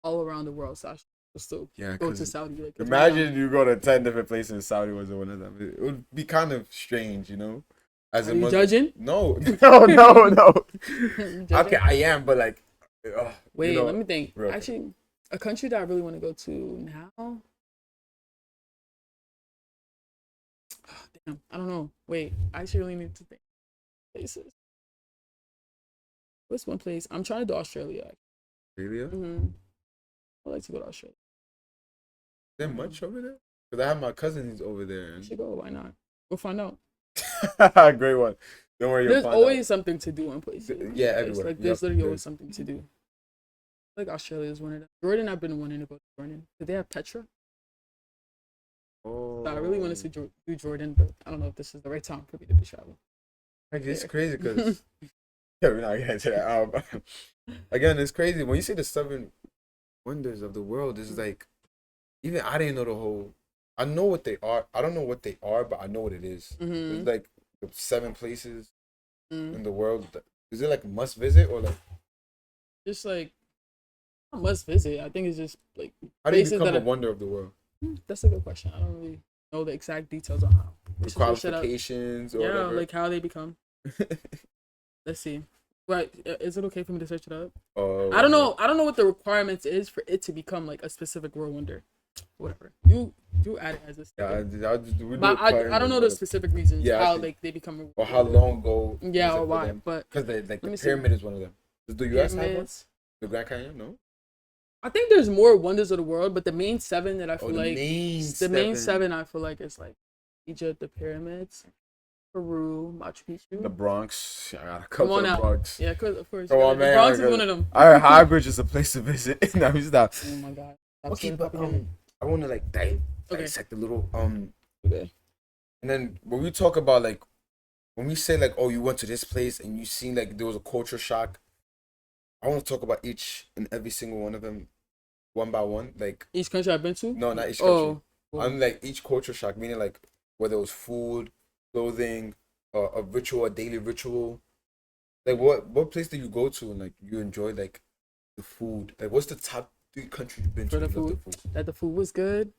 all around the world. So I should still Yeah, go to 'cause Saudi. Like, 'cause right imagine you go to 10 different places and Saudi wasn't one of them. It would be kind of strange, you know? As now, a are you Muslim. judging? No, no. You judging? Okay, I am, but like, Wait, you know, let me think. real. Actually, a country that I really want to go to now. Oh, damn, I don't know. Wait, I actually really need to think. Places. What's one place? I'm trying to do Australia. Australia? I'd like to go to Australia. Is there much over there? Because I have my cousins over there. I should go. Why not? We'll find out. Great one. Don't worry, you'll There's find always something to do in places. Yeah, It's everywhere. like there's Yep, literally there always is. something to do. Like Australia is one of them. Jordan, I've been wanting to go to Jordan. Do they have Petra? Oh. So I really want to do Jordan, but I don't know if this is the right time for me to be traveling. Like it's crazy because yeah, we're not getting to that. Again, it's crazy when you say the 7 wonders of the world. It's like even I didn't know the whole. I know what they are. I don't know what they are, but I know what it is. It's like the 7 places in the world. Is it like must visit or like Just like I must visit. I think it's just like how do you places become that a are. wonder of the world? That's a good question. I don't really know the exact details on how. The Let's just look shit up. qualifications or Yeah, whatever. like how they become. Let's see. Right, is it okay for me to search it up? I don't know. I don't know what the requirements is for it to become like a specific world wonder. Whatever. You add it as a sticker. Yeah, But I don't know the specific reasons how like they become or how long ago. Yeah, or why. But because like the pyramid is one of them. Does the U.S. have one? The Grand Canyon? No. I think there's more wonders of the world, but the main 7 that I feel like the main 7 I feel like is like Egypt, the pyramids, Peru, Machu Picchu, the Bronx. I gotta come on the out. Bronx. Yeah, of course. Come on, man. The Bronx is one of them. I heard Highbridge is a place to visit. No, he's not. Oh my god. Okay, but I want to like dissect a little Okay. And then when we talk about like when we say like, oh, you went to this place and you seen like there was a culture shock, I want to talk about each and every single one of them one by one. Like each country I've been to? No, not each country. Oh. I'm like each culture shock, meaning like whether it was food, clothing, a ritual, a daily ritual. Like what place did you go to and like you enjoyed like the food? Like what's the top 3 countries you've been to? For the food? That the food was good.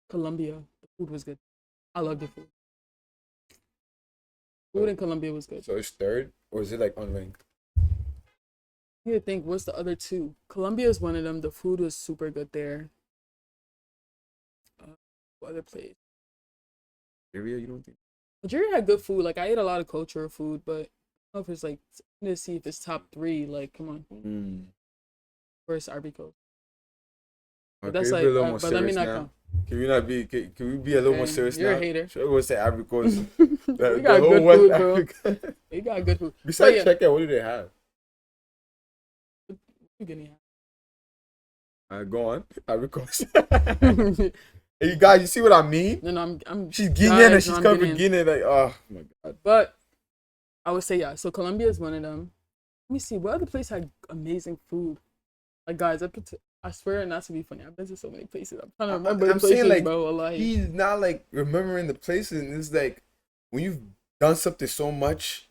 Colombia. The food was good. I love the food. Food in Colombia was good. So it's 3rd, or is it like unranked? I need to think, what's the other 2? Colombia is one of them. The food was super good there. What other place? Nigeria, you don't think? Nigeria had good food. Like I ate a lot of cultural food, but I don't know if it's like, I need to see if it's top 3. Like, come on. First, Ivory Coast. But that's like, but let me not come. Can we not be? Can we be a little more serious now? You're a hater. Sure, we'll say Ivory Coast. We got good food, bro. We got good food. Besides Czechia, what do they have? Go on, Ivory Coast. Hey, you guys, you see what I mean? No, I'm. She's Guinean and she's coming from Guinea. Like, oh my god. But I would say yeah. So Colombia is one of them. Let me see. What other place had amazing food? Like guys, I swear not to be funny. I've been to so many places. I'm trying to remember the places, saying, like, bro. Like, he's not like remembering the places, and it's like when you've done something so much,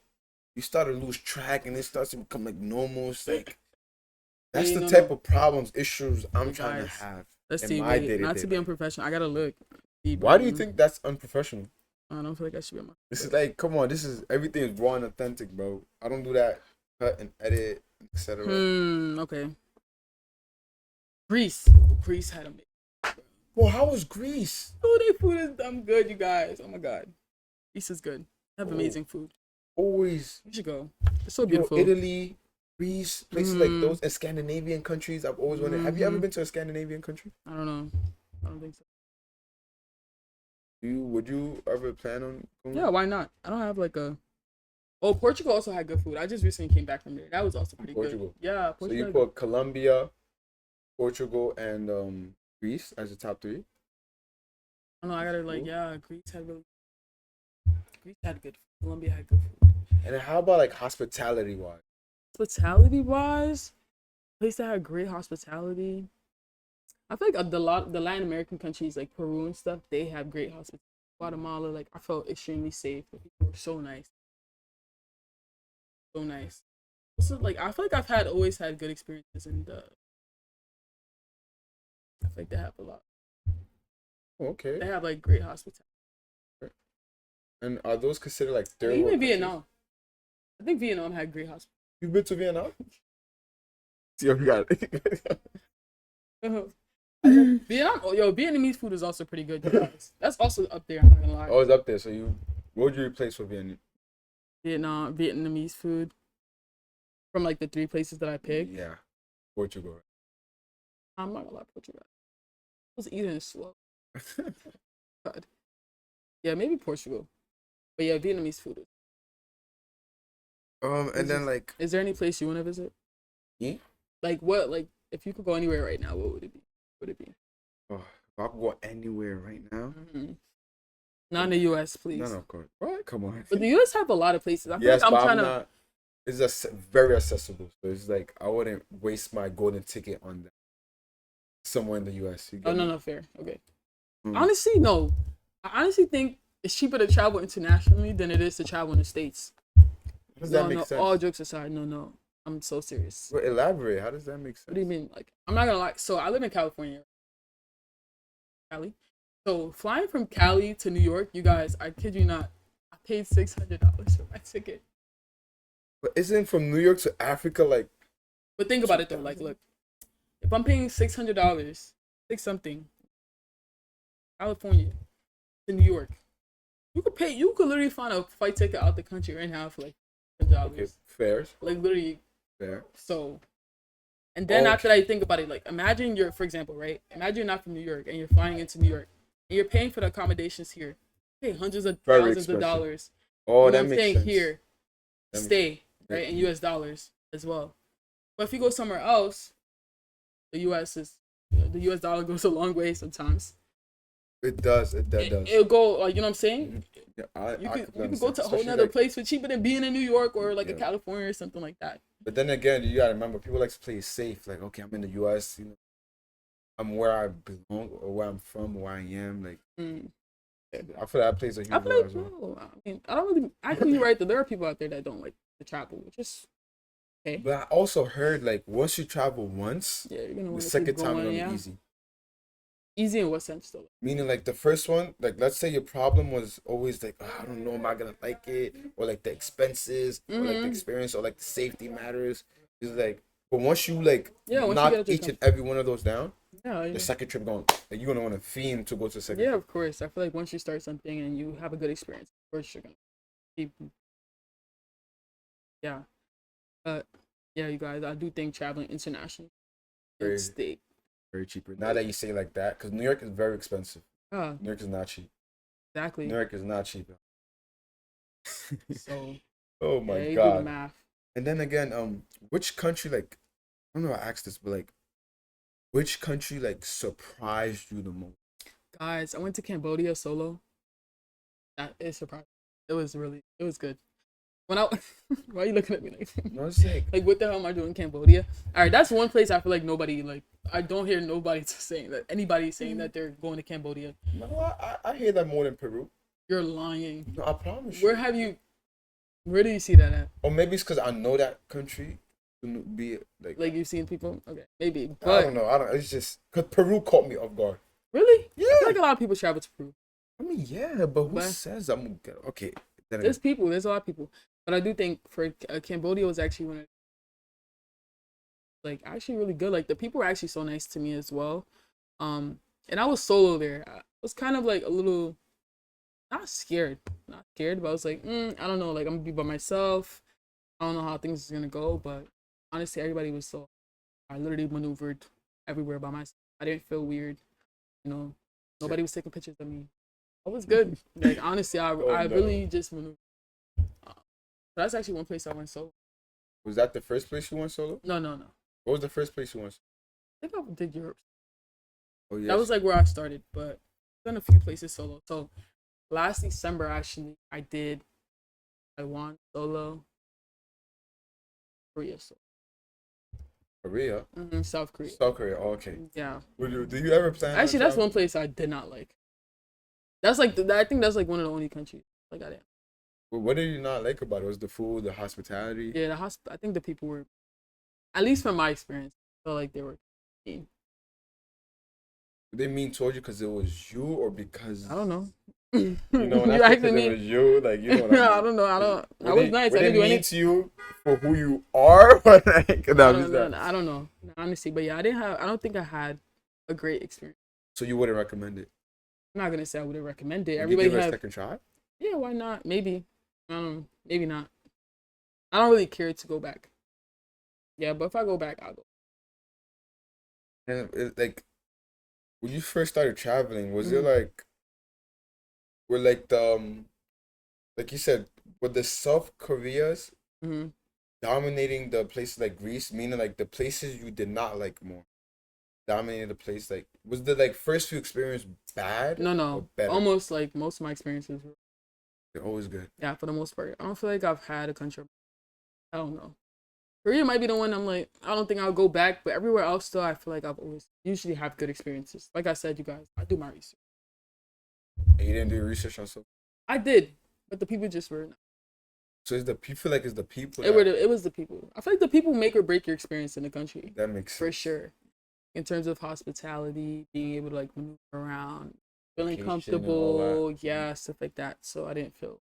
you start to lose track, and it starts to become like normal. It's like that's the type of problems, issues I'm trying to have. Let's see. Not to be unprofessional. I gotta look. Why do you think that's unprofessional? I don't feel like I should be on my. This is like, come on. This is everything is raw and authentic, bro. I don't do that. Cut and edit, etc. Okay. Greece had a. Well, how was Greece? Oh, their food is damn good, you guys. Oh my god, Greece is good. They have amazing food. Always. You should go. It's so beautiful. Italy, Greece, places like those, and Scandinavian countries. I've always wanted. Have you ever been to a Scandinavian country? I don't know. I don't think so. Would you ever plan on going? Yeah, why not? I don't have like a. Oh, Portugal also had good food. I just recently came back from there. That was also pretty good. Yeah, Portugal. So you put Colombia, Portugal, and Greece as the top 3? I know. I gotta like Greece had good food. Colombia had good food. And then how about like hospitality wise? Hospitality wise, place that had great hospitality. I feel like the Latin American countries like Peru and stuff, they have great hospitality. Guatemala, like I felt extremely safe. The people were so nice. So nice. Also, like I feel like always had good experiences in the. I feel like they have a lot. Okay. They have like great hospitality. And are those considered like third world even Vietnam? I think Vietnam had great hospitality. You've been to Vietnam? Yo, you got it. Vietnam, Vietnamese food is also pretty good, guys. That's also up there. I'm not gonna lie. Oh, it's up there. So what would you replace for Vietnamese food from like the 3 places that I picked? Yeah, Portugal. I'm not gonna lie, Portugal. I was eating slow. God. Yeah, maybe Portugal, but yeah, Vietnamese food. And then like, is there any place you want to visit? Yeah. Like what? Like if you could go anywhere right now, what would it be? Oh, if I could go anywhere right now, Not in the U.S., please. No, of course. What? Come on. But the U.S. have a lot of places. I feel Yes, like but I'm I'm trying to. not. It's just very accessible. So it's like I wouldn't waste my golden ticket on that somewhere in the U.S. You Oh get no, me? no, fair. Okay. Mm. Honestly, no. I honestly think it's cheaper to travel internationally than it is to travel in the States. How does that No, make no. sense? All jokes aside, no, no. I'm so serious. Well, elaborate. How does that make What do you sense? mean? Like, I'm not gonna lie. So I live in California, Cali. So flying from Cali to New York, you guys, I kid you not, I paid $600 for my ticket. But isn't from New York to Africa like But think about it though. Like, look, if I'm paying $600, six something, California to New York, you could pay. You could literally find a flight ticket out the country right now for like $100. okay, fairs? Like literally. Fair. So, and then Okay. after that, you think about it. Like, imagine you're, for example, right? Imagine you're not from New York and you're flying into New York and you're paying for the accommodations here. You pay hundreds of Very thousands expensive. of dollars. Oh, You know that what I'm makes saying? sense. Here, That makes stay, sense. right, in US dollars as well. But if you go somewhere else, the US dollar goes a long way sometimes. It does. It does. It'll go, like, you know what I'm saying? Yeah, You I could completely go to a understand. whole Especially, nother like, place for cheaper than being in New York or like a Yeah. California or something like that. But then again, you gotta remember, people like to play it safe. Like, okay, I'm in the U.S. You know, I'm where I belong or where I'm from, or where I am. Like, Mm. I feel that plays a huge I feel role like, as well. no, I mean, I don't really, actually, you're right, that there are people out there that don't like to travel, which is okay. But I also heard like once you travel once, Yeah, you're gonna the want to second keep time going, it's gonna yeah. be easy. Easy in what sense, though? Meaning like the first one, like let's say your problem was always like, "Oh, I don't know, am I gonna like it?" Or like the expenses, or like the experience, or like the safety matters. It's like, but once you like Yeah, once you knock get it, each and every one of those down, yeah, the second trip going, like you're gonna want to fiend to go to the second. yeah, of course. I feel like once you start something and you have a good experience, of course you're gonna keep, yeah. But yeah, you guys, I do think traveling internationally Very, is state. very cheaper. Now that you say it like that, because New York is very expensive. Yeah, New York is not cheap. exactly. New York is not cheap. So Oh yeah, my you do the god. math. And then again, which country like I don't know how I asked this, but like which country like surprised you the most? Guys, I went to Cambodia solo. That is surprising. It was good. When I, why are you looking at me like? No, it's Like, what the hell am I doing in Cambodia? All right, that's one place I feel like nobody, like, I don't hear nobody saying that, anybody saying that they're going to Cambodia. no, I hear that more than Peru. You're lying. No, I promise Where you. where do you see that at? Or maybe it's because I know that country to be Like, you've seen people? Okay, maybe. I But, don't know. I don't. It's just because Peru caught me off guard. really? Yeah. I feel like a lot of people travel to Peru. I mean, yeah, but who But- says I'm gonna get okay? Then There's a lot of people. But I do think for Cambodia was actually one of, like, actually really good. Like, the people were actually so nice to me as well. And I was solo there. I was kind of like a little, not scared, but I was like, I don't know, like I'm gonna be by myself. I don't know how things is gonna go, but honestly, everybody was so. I literally maneuvered everywhere by myself. I didn't feel weird, you know. Nobody was taking pictures of me. I was good. Like honestly, I Oh, no. really just maneuvered. That's actually one place I went solo. Was that the first place you went solo? No. What was the first place you went? I think I did Europe. Oh yeah. That was like where I started, but I've done a few places solo. So last December, actually, I did Taiwan solo, Korea solo, Korea. South Korea. South Korea. Oh, okay. Yeah. Do you ever plan? on Actually, that's traveling? one place I did not like. That's like I think that's like one of the only countries like I didn't. Well, what did you not like about it? Was the food, the hospitality? Yeah, I think the people were, at least from my experience, felt like they were mean. Did they mean towards you because it was you or because I don't know. you know when You I asking said me? it was you, like you know what I mean? I don't know. I was nice. Were I they didn't do mean anything. to you for who you are? Like, no, I'm just No, not. I don't know, honestly. But yeah, I don't think I had a great experience. So you wouldn't recommend it? I'm not gonna say I wouldn't recommend it. Would you Everybody give it a have, second try? yeah, why not? Maybe. Maybe not. I don't really care to go back. Yeah, but if I go back, I'll go. And like when you first started traveling, was it Mhm. like were like the like you said, were the South Koreas Hmm. dominating the places like Greece, meaning like the places you did not like more? dominated the place? Like, was the like first few experience bad? No, Or no. better? Almost like most of my experiences were, They're always good. yeah, for the most part. I don't feel like I've had a country. I don't know. Korea might be the one I'm like, I don't think I'll go back, but everywhere else though, I feel like I've always usually have good experiences. Like I said, you guys, I do my research. And you didn't do research on something. I did, but the people just were. So it's the you feel like it's the people. It was the people. I feel like the people make or break your experience in the country. That makes sense. For sure. In terms of hospitality, being able to like maneuver around, feeling Vacation and all comfortable, that. yeah, stuff like that. So I didn't feel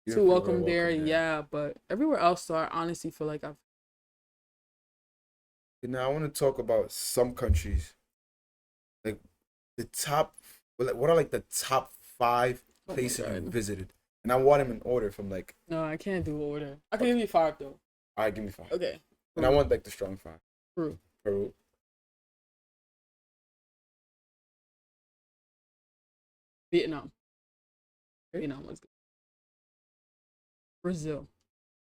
You too didn't feel welcome very there, yeah. But everywhere else, though, I honestly feel like I've. Now I want to talk about some countries, like the top. Like, what are like the top 5 Oh my places you God. visited? And I want them in order from like. No, I can't do order. I can give you 5 though. All right, give me 5. Okay. And I want like the strong 5. Peru. Peru. Vietnam. Vietnam was good. Brazil.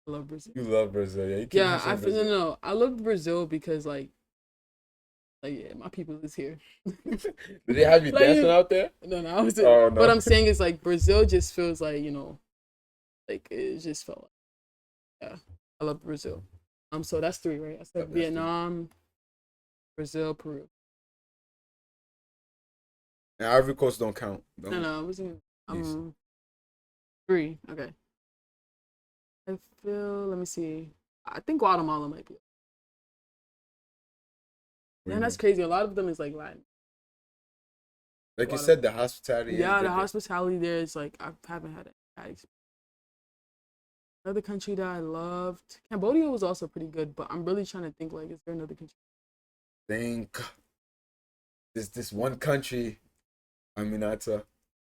I love Brazil. You love Brazil, yeah. You keep Yeah, I mentioning feel Brazil. no. I love Brazil because like yeah, my people is here. Did they have you Like, dancing out there? No, I was. Oh, no. What I'm saying is like Brazil just feels like like it just felt like yeah. I love Brazil. So that's 3, right? I said Yep, that's 3. Vietnam, Brazil, Peru. And Ivory Coast don't count. No, I wasn't. Yes. 3. Okay. I feel. Let me see. I think Guatemala might be. Man, that's crazy. A lot of them is like Latin. Like you said, the hospitality. Yeah, is the good. hospitality there is like I haven't had a bad experience. Another country that I loved, Cambodia was also pretty good, but I'm really trying to think like, is there another country? Think this one country. I mean, that's a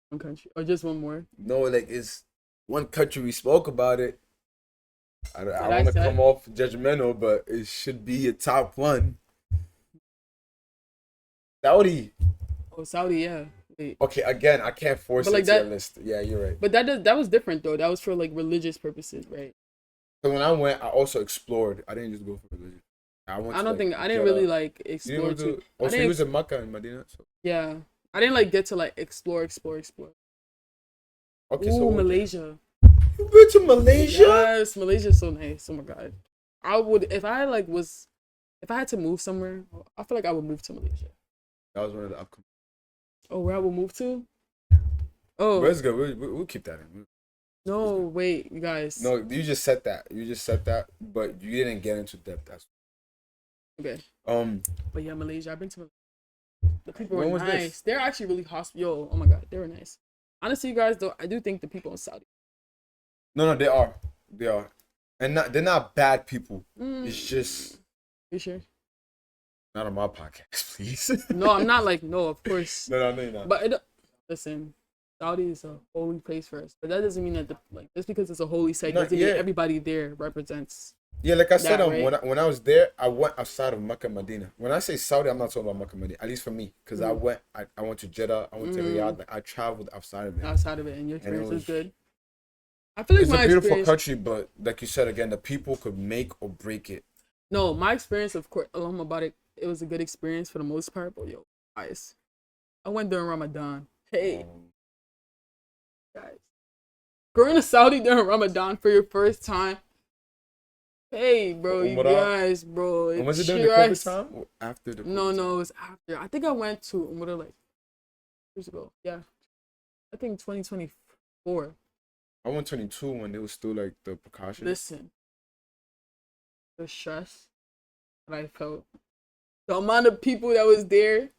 One country or just one more? no. Like it's one country. We spoke about it. I I want to say? come off judgmental, but it should be a top 1. Saudi. Oh, Saudi, yeah. Wait. Okay, again, I can't force But, it like, to that- your list. Yeah, you're right. But that was different though. That was for like religious purposes, right? So when I went, I also explored. I didn't just go for religion. I went. I to, don't like, think I didn't Jeddah. really like You explore didn't go too. to. Oh, I so you didn't. was in Makkah and Medina. So. Yeah, I didn't like get to like explore. Okay, Ooh, so Malaysia. you been to Malaysia? Yes, Malaysia's so nice. Oh my god, I would if I had to move somewhere. I feel like I would move to Malaysia. That was one of the upcoming. Oh, where I would move to? Oh, But it's good. We'll keep that in. no, wait, you guys. No, you just said that. But you didn't get into depth. That's Okay, but yeah, Malaysia. I've been to Malaysia. The people When were was nice. this? They're actually really hospitable. Oh my god, they were nice. Honestly, you guys, though, I do think the people in Saudi. no, they are, and they're not bad people. Mm, It's just you sure? not on my podcast, please. No, I'm not like no, of course. No, you're not. But listen, Saudi is a holy place for us. But that doesn't mean that just because it's a holy site No, doesn't mean yeah. everybody there represents. Yeah, like I said, That, right? when I was there, I went outside of Mecca, Medina. When I say Saudi, I'm not talking about Mecca, Medina. At least for me, because I went to Jeddah, I went to Riyadh. Like, I traveled outside of it. Outside of it, and your And it experience was was- good. I feel like It's my a beautiful experience. country, but like you said again, the people could make or break it. No, my experience, of course, alone about it, it was a good experience for the most part. But yo, guys, I went during Ramadan. Hey, guys, going to Saudi during Ramadan for your first time. Hey, bro, you Umrah? guys, bro. And was it during you the COVID guys- time or after the? No, COVID no, it was after. I think I went to Umrah like years ago. Yeah, I think 2024. time? I went 22 when they was still like the precautions. Listen, the stress that I felt, the amount of people that was there,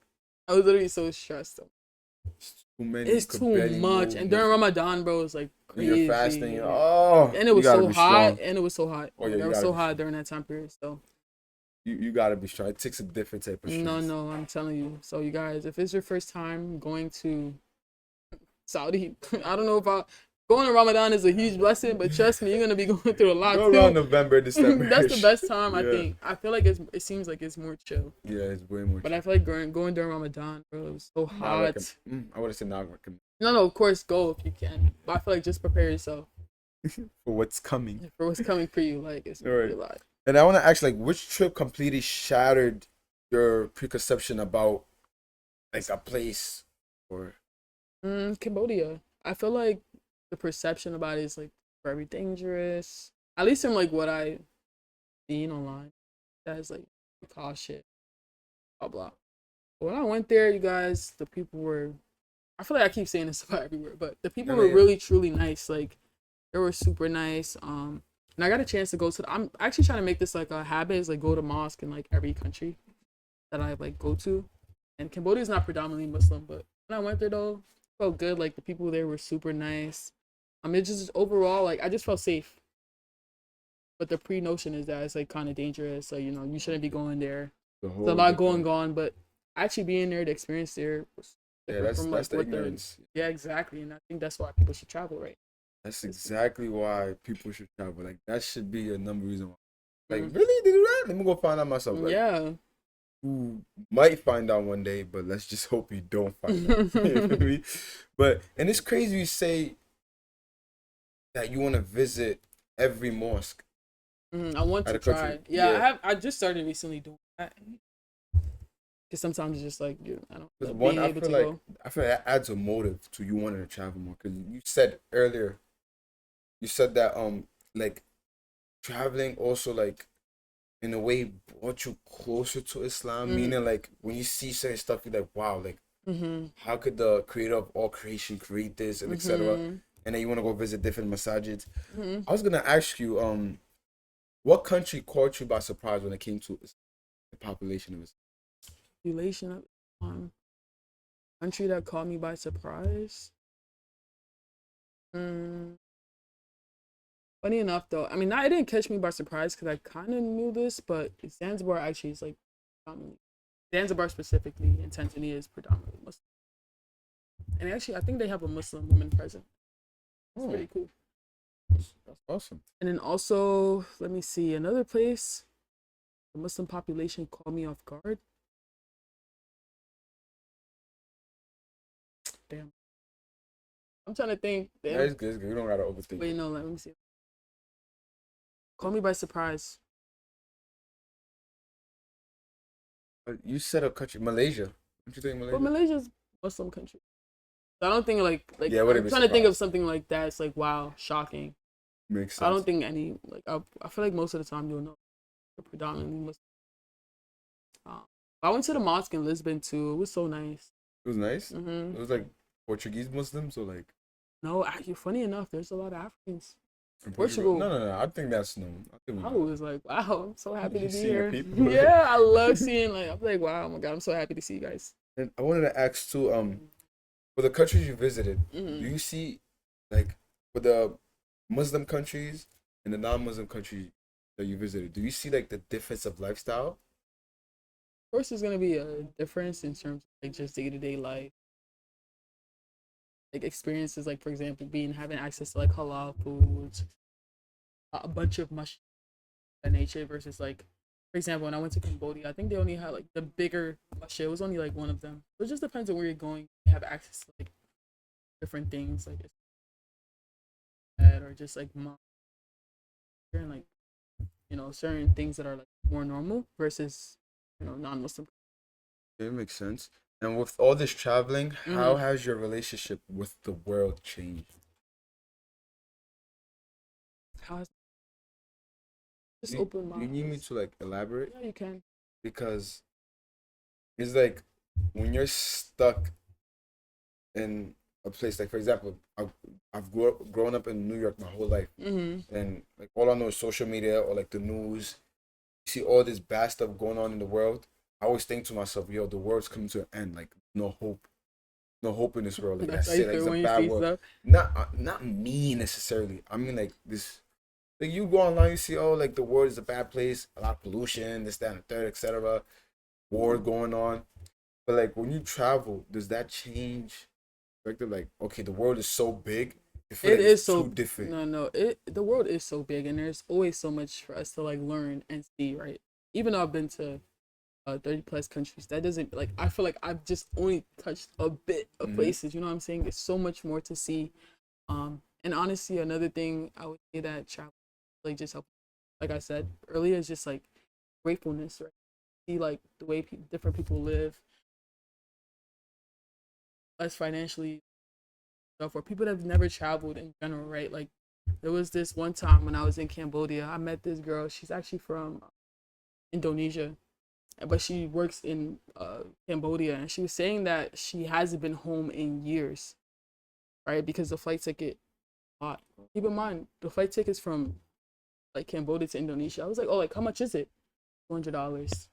I was literally so stressed. It's too many. It's you could too barely much, move. and during Ramadan, bro, it's like When crazy. you're fasting, oh, And it was you gotta so be hot, strong. and it was so hot. Oh, yeah, it you was gotta so be hot strong. during that time period. So You gotta be strong. It takes a different type of strength. no, I'm telling you. So you guys, if it's your first time going to Saudi, I don't know about going to Ramadan is a huge blessing, but trust me, you're gonna be going through a lot Go too. around November, December. That's the best time, I Yeah. think. I feel like it seems like it's more chill. Yeah, it's way more. But I feel like going during Ramadan, bro, it was so hot. I would have said not recommend No, of course, go if you can. But I feel like just prepare yourself for what's coming. for what's coming for you. Like, it's gonna be a lot. And I want to ask, like, which trip completely shattered your preconception about like a place or Cambodia. I feel like the perception about it is like very dangerous. At least in like what I seen online. That is like cause shit. Blah blah. But when I went there, you guys, the people were. I feel like I keep saying this about everywhere, but the people were really truly nice. Like they were super nice. And I got a chance to go to. I'm actually trying to make this like a habit. Is like go to mosque in like every country that I like go to. And Cambodia is not predominantly Muslim, but when I went there though, it felt good. Like the people there were super nice. It just overall like I just felt safe. But the pre notion is that it's like kind of dangerous. So you know you shouldn't be going there. the There's a whole lot going on, but actually being there, the experience there was yeah, different that's from that's like the what the ignorance. yeah exactly, and I think that's why people should travel, right? That's exactly why people should travel. Like that should be a number reason why. Like Mhm. really, they do that? Let me go find out myself. Like Yeah. who might find out one day, but let's just hope you don't find out. You feel me? But and it's crazy you say that you want to visit every mosque I want at to a country. try. Yeah, I just started recently doing that. Because sometimes it's just like I don't Because like one, being able to go. I feel like that adds a motive to you wanting to travel more. Because you said earlier, you said that like traveling also like in a way brought you closer to Islam. Meaning like when you see certain stuff, you're like, wow, like how could the creator of all creation create this and etc. And then you want to go visit different masajids. I was gonna ask you, what country caught you by surprise when it came to the population of Islam? Relation of country that caught me by surprise. Mm, Funny enough, though, I mean, it didn't catch me by surprise because I kind of knew this, but Zanzibar actually is like predominantly Zanzibar specifically in Tanzania is predominantly Muslim, and actually I think they have a Muslim woman present. It's Oh, pretty cool. that's awesome. And then also, let me see another place. The Muslim population caught me off guard. Damn, I'm trying to think. Yeah, Damn, it's good. It's good. You don't gotta overthink wait, it. no, let me see. Caught me by surprise. You said a country, Malaysia. Don't you think But Malaysia? Malaysia's Muslim country. So I don't think like Yeah, I'm wouldn't be trying to think of surprised. something like that. It's like wow, shocking. Makes I don't sense. think any like I feel like most of the time you'll know they're predominantly Muslim. Um, I went to the mosque in Lisbon too. It was so nice. It was nice. hmm It was like Portuguese Muslims or like No, actually, funny enough, there's a lot of Africans. in Portugal. Portugal. No, no, no. I think that's no. I think we I know was like, wow, I'm so happy to You be seeing the here. people? Yeah, I love seeing like I'm like, wow, oh my god, I'm so happy to see you guys. that. And I wanted to ask too. For the countries you visited, do hmm you see like for the Muslim countries and the non-Muslim countries that you visited, do you see like the difference of lifestyle? Of course, there's gonna be a difference in terms of like just day to day life, like experiences, like for example, being having access to like halal foods, a bunch of mush nature versus like, for example, when I went to Cambodia, I think they only had like the bigger mush. It was only like one of them. So it just depends on where you're going. You have access to like different things, like that or just like and like certain things that are like more normal versus non-Muslim. It makes sense. And with all this traveling, Mm-hmm. how has your relationship with the world changed? How has just Do opened my you need me eyes. to like elaborate? Yeah, you can. Because it's like when you're stuck in a place, like for example, I've grown up in New York my whole life, Mm-hmm. and like all I know is social media or like the news. You see all this bad stuff going on in the world. I always think to myself, yo, the world's coming to an end. Like no hope, no hope in this world. Like That's how that's you it. Like feel it's a when you bad see world. stuff. Not me necessarily. I mean like this. Like you go online, you see, oh, like the world is a bad place, a lot of pollution, this, that, and the third, etc. War going on. But like when you travel, does that change perspective? Like, okay, the world is so big. I feel It like is it's too so different. no. The world is so big, and there's always so much for us to like learn and see. Right. Even though I've been to 30 plus countries, that doesn't like I feel like I've just only touched a bit of Mm-hmm. places. You know what I'm saying? There's so much more to see. And honestly, another thing I would say that travel like just help, like I said earlier, is just like gratefulness, right? see like the way different people live, less financially stuff, or people that have never traveled in general, right? Like there was this one time when I was in Cambodia, I met this girl. She's actually from Indonesia, but she works in Cambodia, and she was saying that she hasn't been home in years, right? Because the flight ticket, hot. Keep in mind the flight tickets from like Cambodia to Indonesia. I was like, oh, like how much is it? $200.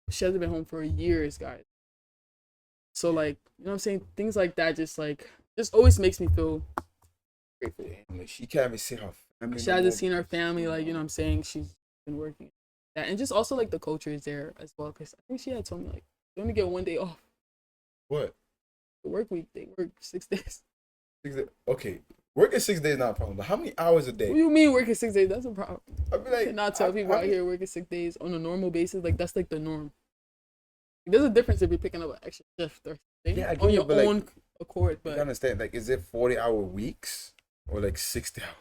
She hasn't been home for years, guys. So like, you know what I'm saying? Things like that just always makes me feel grateful. Like she can't even see her family. She hasn't seen her family, like, you know what I'm saying? She's been working. That and just also like the culture is there as well. Cause I think she had told me like you only get one day off. What? The work week, they work 6 days. 6 days. Okay. Working 6 days not a problem, but how many hours a day? What do you mean working 6 days? That's a problem. I be like, I cannot tell people out here working 6 days on a normal basis. Like that's like the norm. There's a difference if you're picking up an extra shift or something on your own accord. But you understand, like, is it 40-hour weeks or like 60 hours?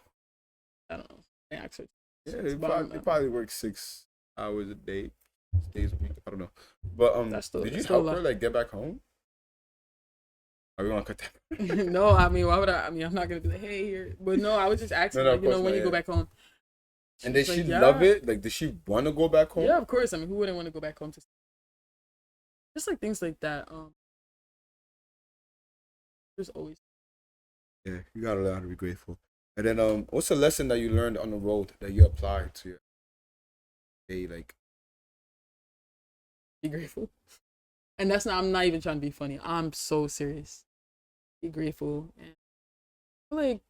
I don't know. Actually, yeah, they probably work 6 hours a day, 6 days a week. I don't know. But did you help her like get back home? Are we gonna cut that? No, I mean, why would I? I mean, I'm not gonna be like, hey, here. But no, I was just asking, like, you know, when you go back home. And did she love it? Like, did she want to go back home? Yeah, of course. I mean, who wouldn't want to go back home to? Just like things like that. There's always. Yeah, you gotta learn how to be grateful. And then, what's a lesson that you learned on the road that you applied to your day? Like, be grateful. And that's not. I'm not even trying to be funny. I'm so serious. Be grateful, and I feel like,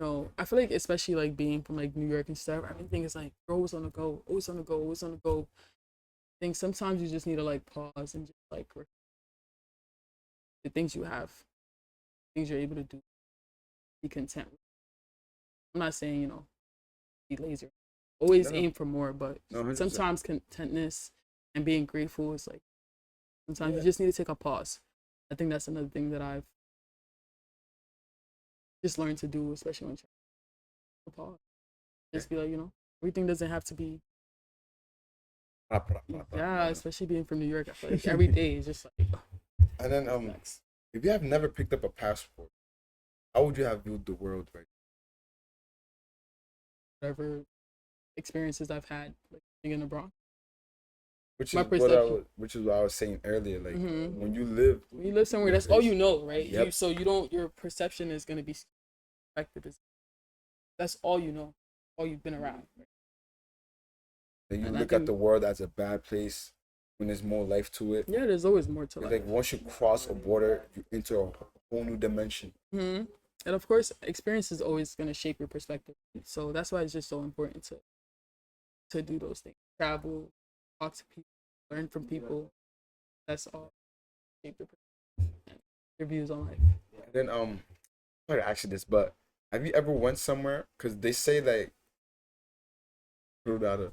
you know, I feel like especially like being from like New York and stuff. Everything is like always on the go, always on the go, always on the go. I think sometimes you just need to like pause and just like the things you have, things you're able to do, be content with. I'm not saying, you know, be lazy. Always aim for more, but sometimes contentness and being grateful is like, sometimes you just need to take a pause. I think that's another thing that I've just learned to do, especially when a pause. Just be like, you know, everything doesn't have to be. Yeah, especially being from New York, I feel like every day is just like. And then, if you have never picked up a passport, how would you have viewed the world right now? Whatever experiences I've had, like being in the Bronx. Which is what I was saying earlier. Like when you live somewhere, that's all you know, right? Yep. Your perception is gonna be affected. That's all you know, all you've been around. Right? Then you look at the world as a bad place when there's more life to it. Yeah, there's always more to life. Like once you cross a border, you enter a whole new dimension. Mm-hmm. And of course, experience is always gonna shape your perspective. So that's why it's just so important to do those things. Travel, talk to people, learn from people. That's all. Shape your views on life. And then I'm sorry to ask you this, but have you ever went somewhere? Because they say like, I don't know how to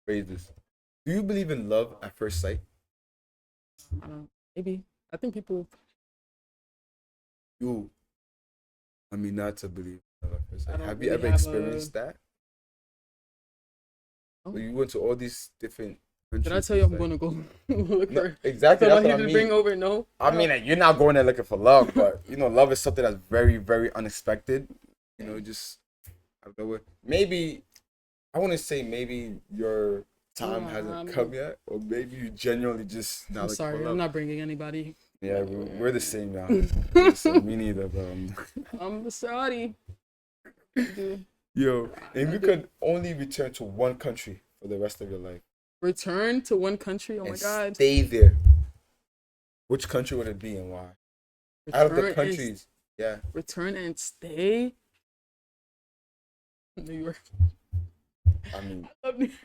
phrase this. Do you believe in love at first sight? I don't know. Maybe. I think people. I mean, not to believe in love at first sight. Have you ever experienced that? Oh. So you went to all these different countries. Did I tell you I'm gonna go look for? No, exactly. That's what I mean. Bring over? No. I mean, like, you're not going there looking for love, but you know, love is something that's very, very unexpected. You know, just I don't know. Maybe I want to say maybe your time hasn't come yet, or maybe you genuinely just not. I'm sorry, I'm not bringing anybody. Yeah, we're the same now. Me neither, but I'm sorry. Yo, if you could only return to one country for the rest of your life. Return to one country? Oh my God. Stay there. Which country would it be and why? Out of the countries, yeah. Return and stay? New York. I mean. I love New York.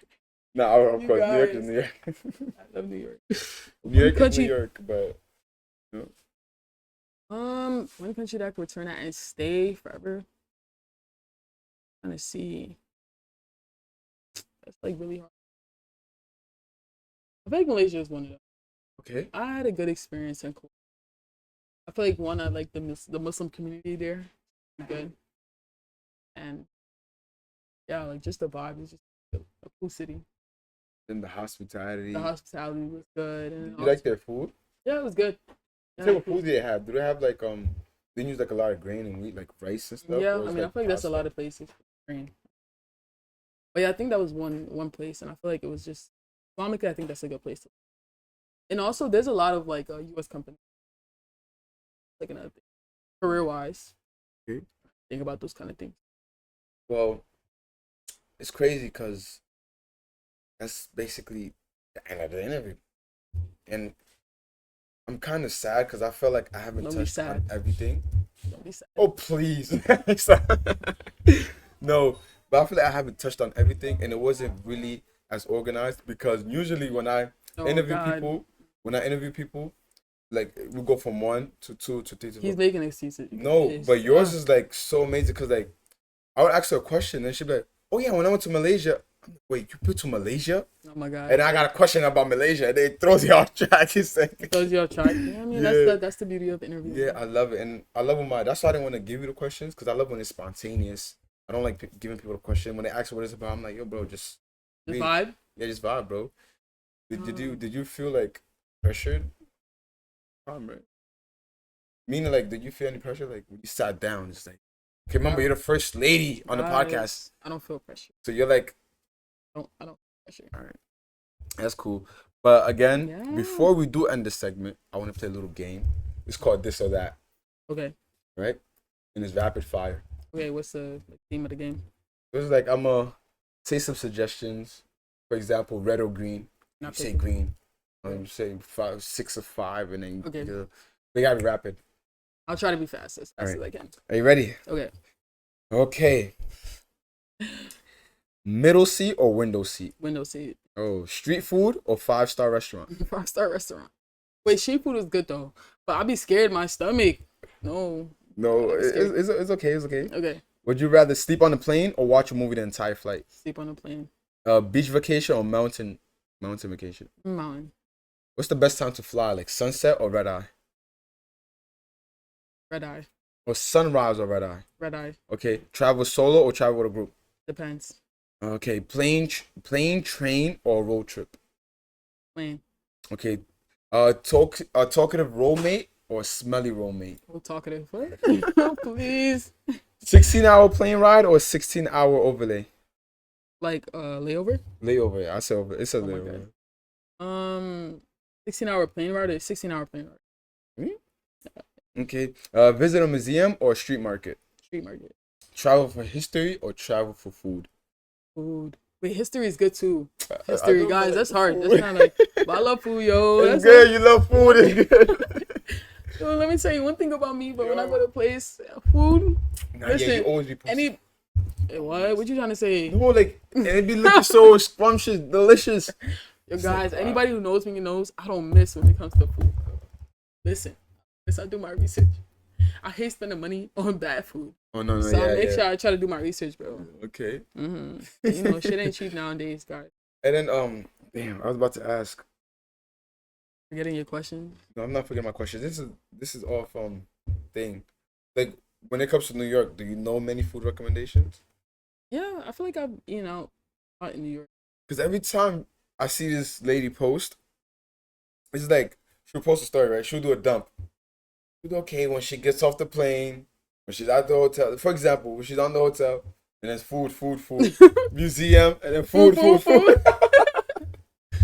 No, of course, New York is New York. I love New York. New York is New York, but. You know. One country that I could return at and stay forever. I'm trying to see. That's like really hard. I feel like Malaysia is one of them. Okay. I had a good experience in Kuwait. I feel like I like the Muslim community there. Good. And yeah, like just the vibe is just a cool city. And the hospitality. The hospitality was good. And Did you like their food? Yeah, it was good. What type of food do they have? Do they have like they use like a lot of grain and wheat, like rice and stuff? Yeah, or I is, mean, I like, feel like that's a pasta? lot of places. But yeah, I think that was one place, and I feel like it was just Islamically. I think that's a good place to. And also, there's a lot of like U.S. companies, like another thing, career wise. Okay. Think about those kind of things. Well, it's crazy because that's basically the end of the interview, and I'm kind of sad because I feel like I haven't Don't be touched on sad. everything. Don't be sad. Oh please, no, but I feel like I haven't touched on everything, and it wasn't really as organized because usually when I Oh, interview God. people, like we go from 1 to 2 to 3 to 4. He's making excuses. No, but yours is like so amazing because like I would ask her a question and she'd be like, "Oh yeah, when I went to Malaysia." I'm like, "Wait, you put to Malaysia?" Oh my God. And I got a question about Malaysia, and they throws you off track. He's like, It throws you off track. Yeah, I mean, Yeah. that's the beauty of interviews. yeah, I love it, and I love when that's why I didn't want to give you the questions because I love when it's spontaneous. I don't like giving people the question when they ask what it's about. I'm like, yo, bro, just The read. vibe. Yeah, just vibe, bro. Did you feel like pressured? Right. Meaning, like, did you feel any pressure? Like, when you sat down, it's like, okay, remember, you're the first lady on the podcast. I don't feel pressure. So you're like, I don't feel pressure. all right, that's cool. But again, Yeah. before we do end the segment, I want to play a little game. It's called This or That, Okay. right? And it's rapid fire. Okay, what's the theme of the game? It's like, I'm going to say some suggestions. For example, red or green. You Not say picky. green. Say 5, 6 or 5, and then Okay. we got to be rapid. I'll try to be fast as fast as Alright. I can. Are you ready? Okay. Okay. Middle seat or window seat? Window seat. Oh, street food or 5-star restaurant? 5-star restaurant. Wait, street food is good though, but I'll be scared my stomach. No. No, I'm scared. it's okay. It's okay. Okay. Would you rather sleep on the plane or watch a movie the entire flight? Sleep on a plane. Beach vacation or mountain vacation? Mountain. What's the best time to fly? Like sunset or red eye? Red eye. Or sunrise or red eye? Red eye. Okay. Travel solo or travel with a group? Depends. Okay. Plane, train, or road trip? Plane. Okay. Talkative roommate or smelly roommate? We'll talkative. What? Please. 16-hour plane ride or 16-hour overlay? Like layover. Layover. I said over. It says Oh my layover. 16-hour plane ride or 16-hour plane ride. Okay. Visit a museum or street market? Street market. Travel for history or travel for food? Food. Wait, history is good too. I History, don't guys, like that's hard. food. That's not like, but I love food, yo. It's That's good. You love food. It's good. Yo, let me tell you one thing about me, but when I Yo. go to a place, food, Nah, listen, yeah, you always be any, what? What you trying to say? no, like, and it be looking so scrumptious, delicious. Yo, It's guys, like, anybody who knows me knows I don't miss when it comes to food. Listen, I do my research. I hate spending money on bad food. Oh no, So I yeah, make yeah. sure I try to do my research, bro. Okay. You know, shit ain't cheap nowadays, guys. And then damn, I was about to ask. Forgetting your question. No, I'm not forgetting my question. This is off thing. Like when it comes to New York, do you know many food recommendations? Yeah, I feel like I've eaten out in New York. Because every time I see this lady post, it's like she'll post a story, right? She'll do a dump. She'll do okay when she gets off the plane, when she's at the hotel. For example, when she's on the hotel, and there's food, museum, and then food.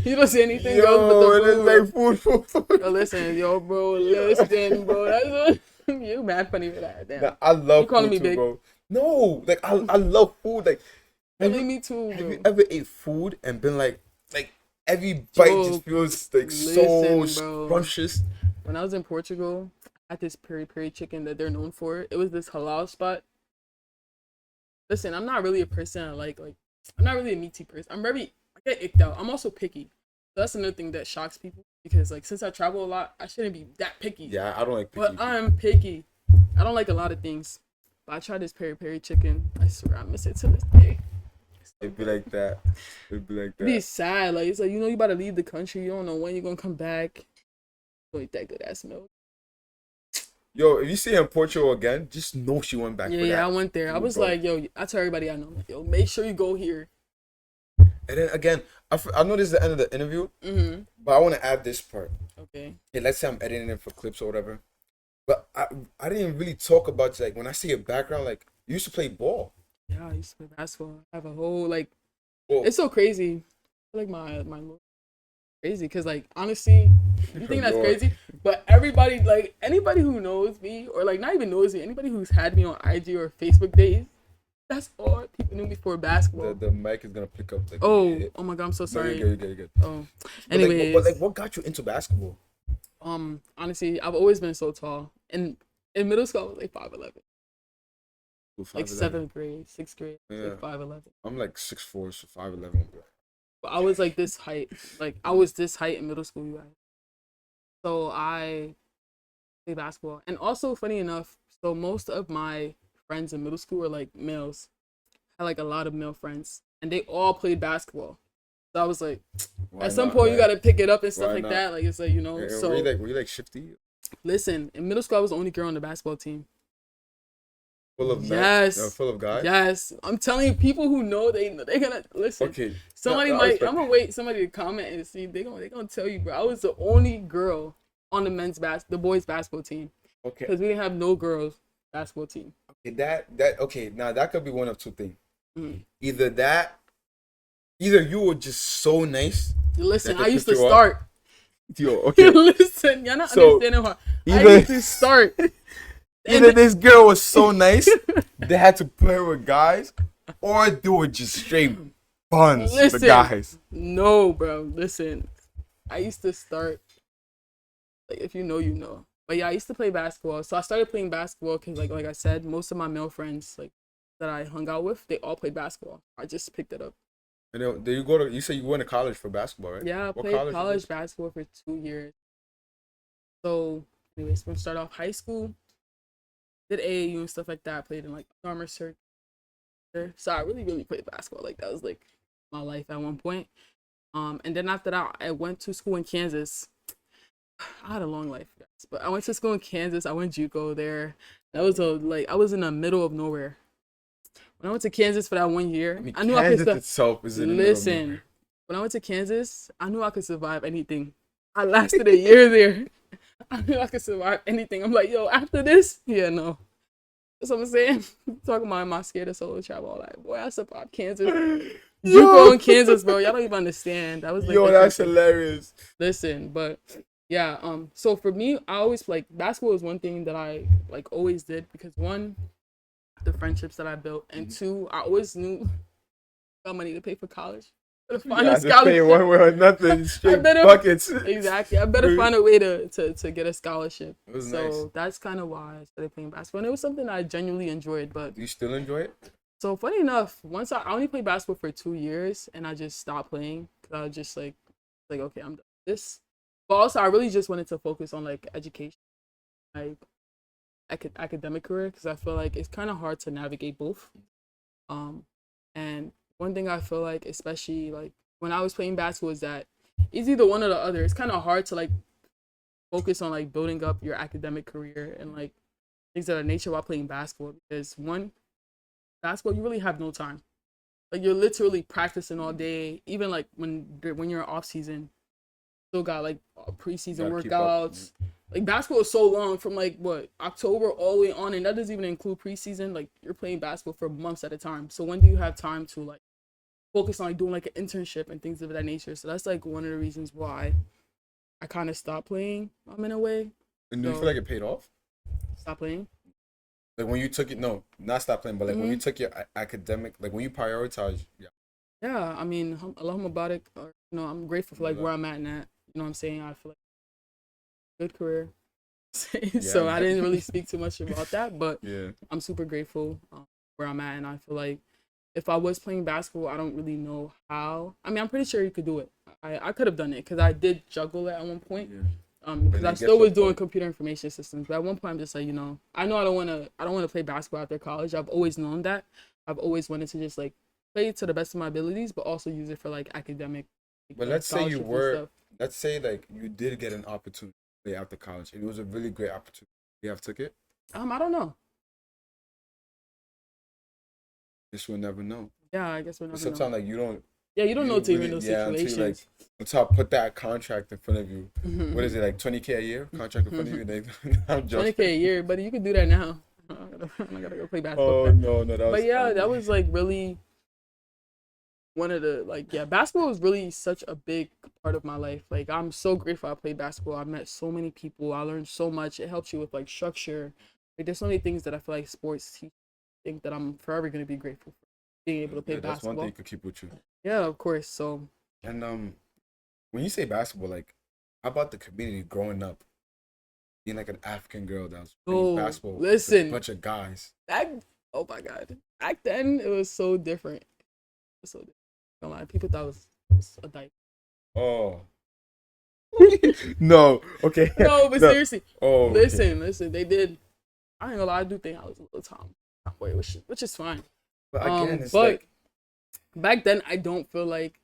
You don't see anything else Yo, but and the it's food. like food. Yo, listen, bro, listen, bro. That's what, you mad funny for that. Damn. Nah, I love You calling food me too, big? bro. No, like I love food. Like, Really, me too, have bro. you ever ate food and been like every bite Yo, just feels like listen, so bro. scrumptious? When I was in Portugal, I had this peri chicken that they're known for. It was this halal spot. Listen, I'm not really a person I'm not really a meaty person. I get icked out. I'm also picky. So that's another thing that shocks people because like since I travel a lot, I shouldn't be that picky. Yeah, I don't like picky. But I'm picky. I don't like a lot of things. But I tried this peri chicken. I swear I miss it to this day. It'd be like that. It'd be like It'd be that. sad. Like it's like you know you about to leave the country. You don't know when you're gonna come back. Don't eat that good ass milk. Yo, if you see her in Portugal again, just know she went back. Yeah, for that. I went there. I was Bro. like, yo, I tell everybody I know, like, yo, make sure you go here. And then again, I know this is the end of the interview, Mm-hmm. but I want to add this part. Okay. Hey, let's say I'm editing it for clips or whatever. But I didn't really talk about, like, when I see a background, like, you used to play ball. Yeah, I used to play basketball. I have a whole like. Well, It's so crazy. I feel like my crazy because like honestly, you think that's Lord. crazy, but everybody like anybody who knows me or like not even knows me, anybody who's had me on IG or Facebook days, that's all people knew me for basketball. The mic is gonna pick up. Like, Oh my god, I'm so no, sorry. you're good. Oh, But, like, anyways, but what got you into basketball? honestly, I've always been so tall, and in middle school I was like 5'11", like 7th grade, 6th grade, Yeah. like 5'11". I'm like 6'4", so 5'11", bro. But I was like this height, like I was this height in middle school, you guys. So I played basketball, and also funny enough, so most of my friends in middle school were like males. I had like a lot of male friends, and they all played basketball. So I was like, Why at some not, point you man? gotta pick it up and stuff Why like not? that. Like it's like And so. were you like shifty? Listen, in middle school I was the only girl on the basketball team. Full of Yes. full of guys? Yes, I'm telling you, people who know they're gonna listen. Okay. Somebody No, I might. respect I'm gonna wait. Somebody to comment and see. They gonna tell you, bro. I was the only girl on the boys basketball team Okay. because we didn't have no girls basketball team. Okay, okay, now that could be one of two things. Mm. Either you were just so nice. Listen, That I they used to picked you up? start. Yo, okay. Listen, you're not So, understanding how I either- used to start. Either this girl was so nice, they had to play with guys, or they were just straight buns, Listen. the guys. No, bro. Listen, I used to start. Like, if you know, you know. But yeah, I used to play basketball. So I started playing basketball because, like I said, most of my male friends, like that I hung out with, they all played basketball. I just picked it up. And then you say you went to college for basketball, right? Yeah, I What played was college this? basketball for 2 years. So, anyways, when I started off high school, did AAU and stuff like that. I played in like farmer circuit. So I really played basketball. Like that was like my life at one point. And then after that, I went to school in Kansas. I had a long life, guys. But I went to school in Kansas. I went JUCO there. That was I was in the middle of nowhere. When I went to Kansas for that 1 year, I knew I could itself is in the middle of listen. nowhere. When I went to Kansas, I knew I could survive anything. I lasted a year there. I knew I could survive anything. I'm like, yo, after this, yeah, no. That's what I'm saying. Talking about am I scared of solo travel? All that. Boy, I survived Kansas. JUCO in Kansas, bro. Y'all don't even understand. That was like Yo, the that's crazy- hilarious. Listen, but yeah, so for me, I always like basketball was one thing that I like always did because one, the friendships that I built, and two, I always knew I got money to pay for college. I better find a Just pay scholarship. one way or nothing, straight better- buckets. Exactly. I better find a way to get a scholarship. It was So nice. that's kind of why I started playing basketball. And it was something I genuinely enjoyed. But Do you still enjoy it? so funny enough, once I only played basketball for 2 years and I just stopped playing because I was just like okay, I'm done with this. But also I really just wanted to focus on like education, like academic career, because I feel like it's kind of hard to navigate both. And one thing I feel like, especially like when I was playing basketball, is that it's either one or the other. It's kind of hard to like focus on like building up your academic career and like things of that nature while playing basketball, because one, basketball you really have no time. Like you're literally practicing all day. Even like when you're off season, still got like preseason Gotta keep up. workouts. Like basketball is so long, from like what, October all the way on, and that doesn't even include preseason. Like you're playing basketball for months at a time. So when do you have time to like focus on like doing like an internship and things of that nature? So that's like one of the reasons why I kind of stopped playing. In a way, And do you So- feel like it paid off? stop playing. Like when you took it, no, not stop playing, but like when you Mhm. took your academic, like when you prioritize, yeah. Yeah, I mean, Allahumma barik, or I'm grateful for like where I'm at and that. You know what I'm saying? I feel like good career. So I man. didn't really speak too much about that, but Yeah. I'm super grateful where I'm at, and I feel like if I was playing basketball, I don't really know how. I mean, I'm pretty sure you could do it. I could have done it because I did juggle it at one point. Yeah. Because it I gets still to was a doing point. computer information systems, but at one point I'm just like, I know I don't want to play basketball after college. I've always known that. I've always wanted to just like play to the best of my abilities, but also use it for like academic. But let's say you scholarships and were, stuff. let's say like you did get an opportunity to play after college, and it was a really great opportunity. You have took it. I don't know. Guess we'll never know. Yeah, I guess we're not. Sometimes like you don't. Yeah, you don't know till you're in those until you, like, situations. until I put that contract in front of you. What is Mhm. it, like 20K a year contract in front of you? I'm 20K joking. a year, but you could do that now. I'm not gonna go play basketball for Oh that. no, that But was yeah, that funny. was like really one of the like yeah, basketball was really such a big part of my life. Like I'm so grateful I played basketball. I met so many people. I learned so much. It helps you with like structure. Like there's so many things that I feel like sports teach. I think that I'm forever gonna be grateful for being able to play Yeah, that's one thing you basketball. could keep with you. Yeah, of course. So And when you say basketball, like, how about the community growing up, being like an African girl that was playing oh basketball with a listen, bunch of guys? back oh my god. Back then it was so different. It was so different. Don't lie. People thought it was a diaper. Oh no, okay, No, but no. seriously, Oh, okay. listen. They did. I ain't gonna lie. I do think I was a little tomboy, which is fine. But again, it's But like, back then I don't feel like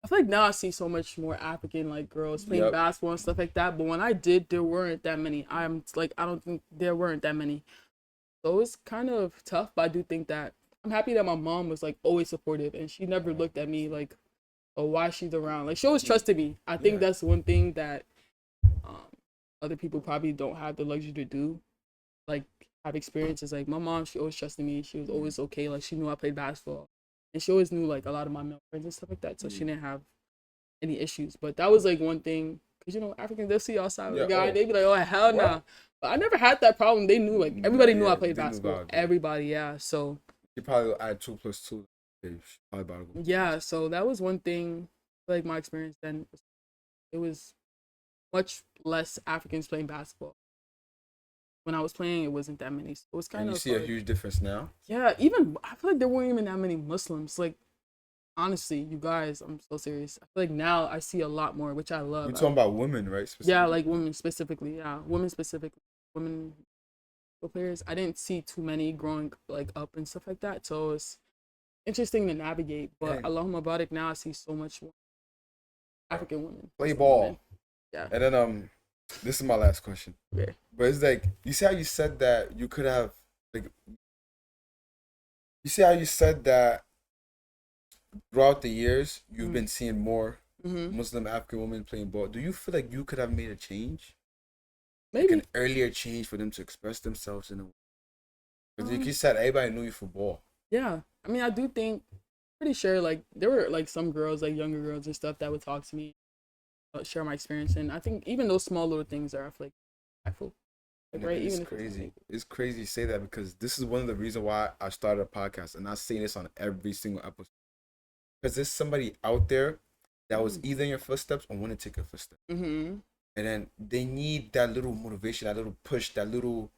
I feel like now I see so much more African like girls playing yep. basketball and stuff like that. But when I did, there weren't that many. I don't think there weren't that many. So it was kind of tough. But I do think that I'm happy that my mom was like always supportive and she never looked at me like, oh, why she's around. Like she always trusted me. I think Yeah. that's one thing that um, other people probably don't have the luxury to do. Like have experiences. Like my mom, she always trusted me. She was always okay. Like she knew I played basketball, and she always knew like a lot of my male friends and stuff like that. So she didn't have any issues. But that was like one thing because Africans they'll see you outside with Yeah. a guy, Oh, they be like, oh hell what? nah. But I never had that problem. They knew like everybody knew I Yeah, played they knew basketball. about it. Everybody, yeah. So You probably will add 2 plus 2. Okay, probably about to go. yeah, so that was one thing. Like my experience then, it was much less Africans playing basketball. When I was playing, it wasn't that many. So it was And kind you of see a hard. huge difference now. Yeah, even I feel like there weren't even that many Muslims. Like honestly, you guys, I'm so serious. I feel like now I see a lot more, which I love. We're talking about women, right? Yeah, Specifically. like women specifically. Yeah, women specifically. Women football players. I didn't see too many growing like up and stuff like that. So it's interesting to navigate. But Dang. Allahumma barik, now I see so much more African women, Play Muslim women. ball. Yeah. And then this is my last question. Okay. But it's like, you see how you said that you could have, like, you see how you said that throughout the years you've been seeing more Mm-hmm. Muslim African women playing ball. Do you feel like you could have made a change, like Maybe. an earlier change for them to express themselves in a way? Because like Um, you said, everybody knew you for ball. yeah. I mean, I do think. Pretty sure like there were like some girls, like younger girls and stuff, that would talk to me, share my experience, and I think even those small little things are like impactful. Like And right, it's even if it's crazy. nothing. It's crazy you say that because this is one of the reasons why I started a podcast, and I say this on every single episode. Because there's somebody out there that was either in your footsteps or want to take your footsteps. Mm-hmm. And then they need that little motivation, that little push, that little.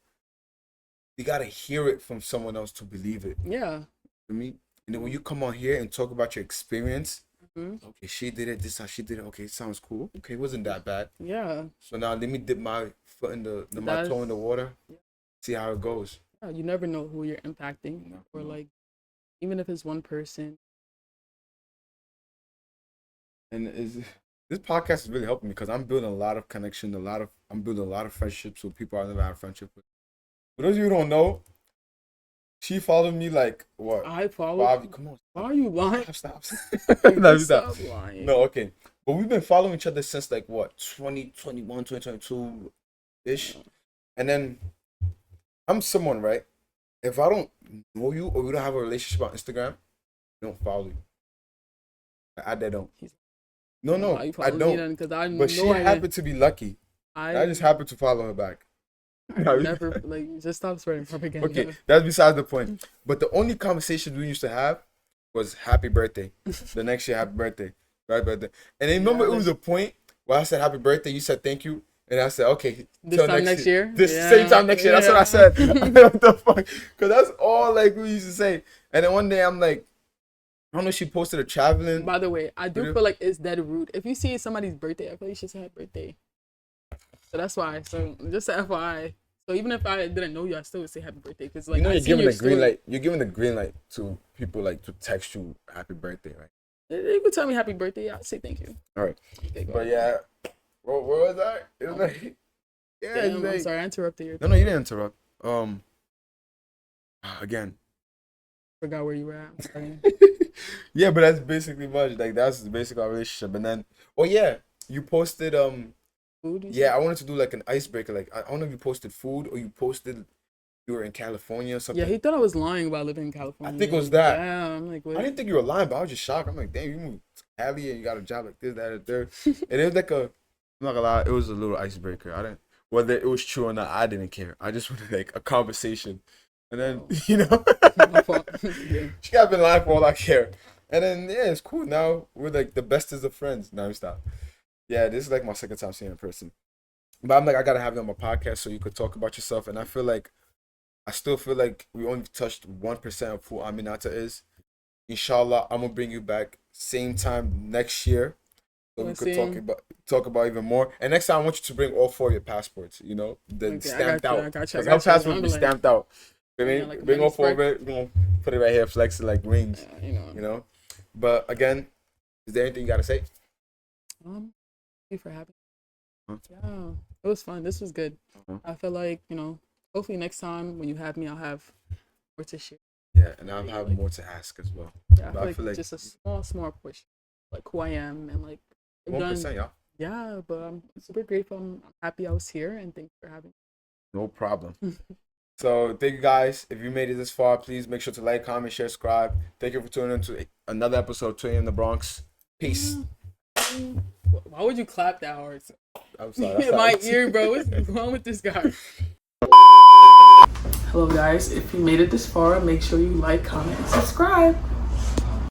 You gotta hear it from someone else to believe it. Yeah. For me, and then when you come on here and talk about your experience, Mm-hmm. okay, she did it. This is how she did it. Okay, sounds cool. Okay, it wasn't that bad. Yeah. So now let me dip my foot in my toe in the water, see how it goes. Yeah, you never know who you're impacting, No, or no. like even if it's one person. And this podcast is really helping me because I'm building a lot of connection, I'm building a lot of friendships with people I never had friendship with. For those of you who don't know, she followed me like what? I follow. 5. Come on. Why are you lying? Stop. No, Stop. stop lying. No, okay. But we've been following each other since like what, 2021, 2022 ish. And then I'm someone, right? If I don't know you or we don't have a relationship on Instagram, I don't follow you. I don't. No, Why you I follow me don't. then? Because I But she know I happened to be lucky. I just happened to follow her back. never like just stop spreading propaganda. Okay, that's besides the point. But the only conversation we used to have was happy birthday. The next year, happy birthday. Happy birthday. And then remember, it was a point where I said happy birthday, you said thank you. And I said, okay, This time next year? This Yeah. same time next year. That's what I said. What the fuck? Because that's all like we used to say. And then one day I'm like, I don't know, she posted a traveling. By the way, I do feel like it's dead rude. If you see somebody's birthday, I feel like you should say happy birthday. So that's why. So just a FYI. So even if I didn't know you, I still would say happy birthday because like You're I see giving your the green story. light. You're giving the green light to people like to text you happy birthday, right? You could tell me happy birthday. I'll say thank you. All right. Okay, go But ahead. yeah, where was I? It was like, yeah, Damn, it's I'm like, sorry, I interrupted your no, you didn't interrupt. Again, Forgot where you were at. I'm sorry. Yeah, but that's basically much. Like that's basically our relationship. And then, oh yeah, you posted Food. yeah, I wanted to do like an icebreaker. Like I don't know if you posted food or you posted you were in California or something. Yeah, he thought I was lying about living in I California. think it was that. Yeah, I'm like, what? I didn't think you were lying, but I was just shocked. I'm like, damn, you moved to Cali and you got a job like this, that, and third. And it was like I'm not gonna lie, it was a little icebreaker. I didn't whether it was true or not, I didn't care. I just wanted like a conversation. And then you know My fault. Yeah. she got been lying for all I care. And then yeah, it's cool. Now we're like the bestest of friends. Now stop. Yeah, this is like my second time seeing her in person. But I'm like, I gotta have you on my podcast so you could talk about yourself. And I still feel like we only touched 1% of who Aminata is. Inshallah, I'm gonna bring you back same time next year, so we could talk about even more. And next time, I want you to bring all 4 of your passports. You know, stamped out. I got you. Because our passport will be stamped out. I mean, like bring all 4 of it. We're gonna put it right here, flex it like rings. Yeah, You know. But again, is there anything you gotta say? Thank you for having me. Huh? Yeah, it was fun. This was good. I feel like, hopefully next time when you have me, I'll have more to share. Yeah, and I'll have more to ask as well. Yeah, I feel like just a small push, like who I am and like 1%, yeah. Yeah, but I'm super grateful. I'm happy I was here, and thanks for having me. No problem. So thank you guys. If you made it this far, please make sure to like, comment, share, subscribe. Thank you for tuning in to another episode of 20 in the Bronx. Peace. Why would you clap that hard? I'm sorry. My ear, bro. What's wrong with this guy? Hello guys, if you made it this far, make sure you like, comment, and subscribe.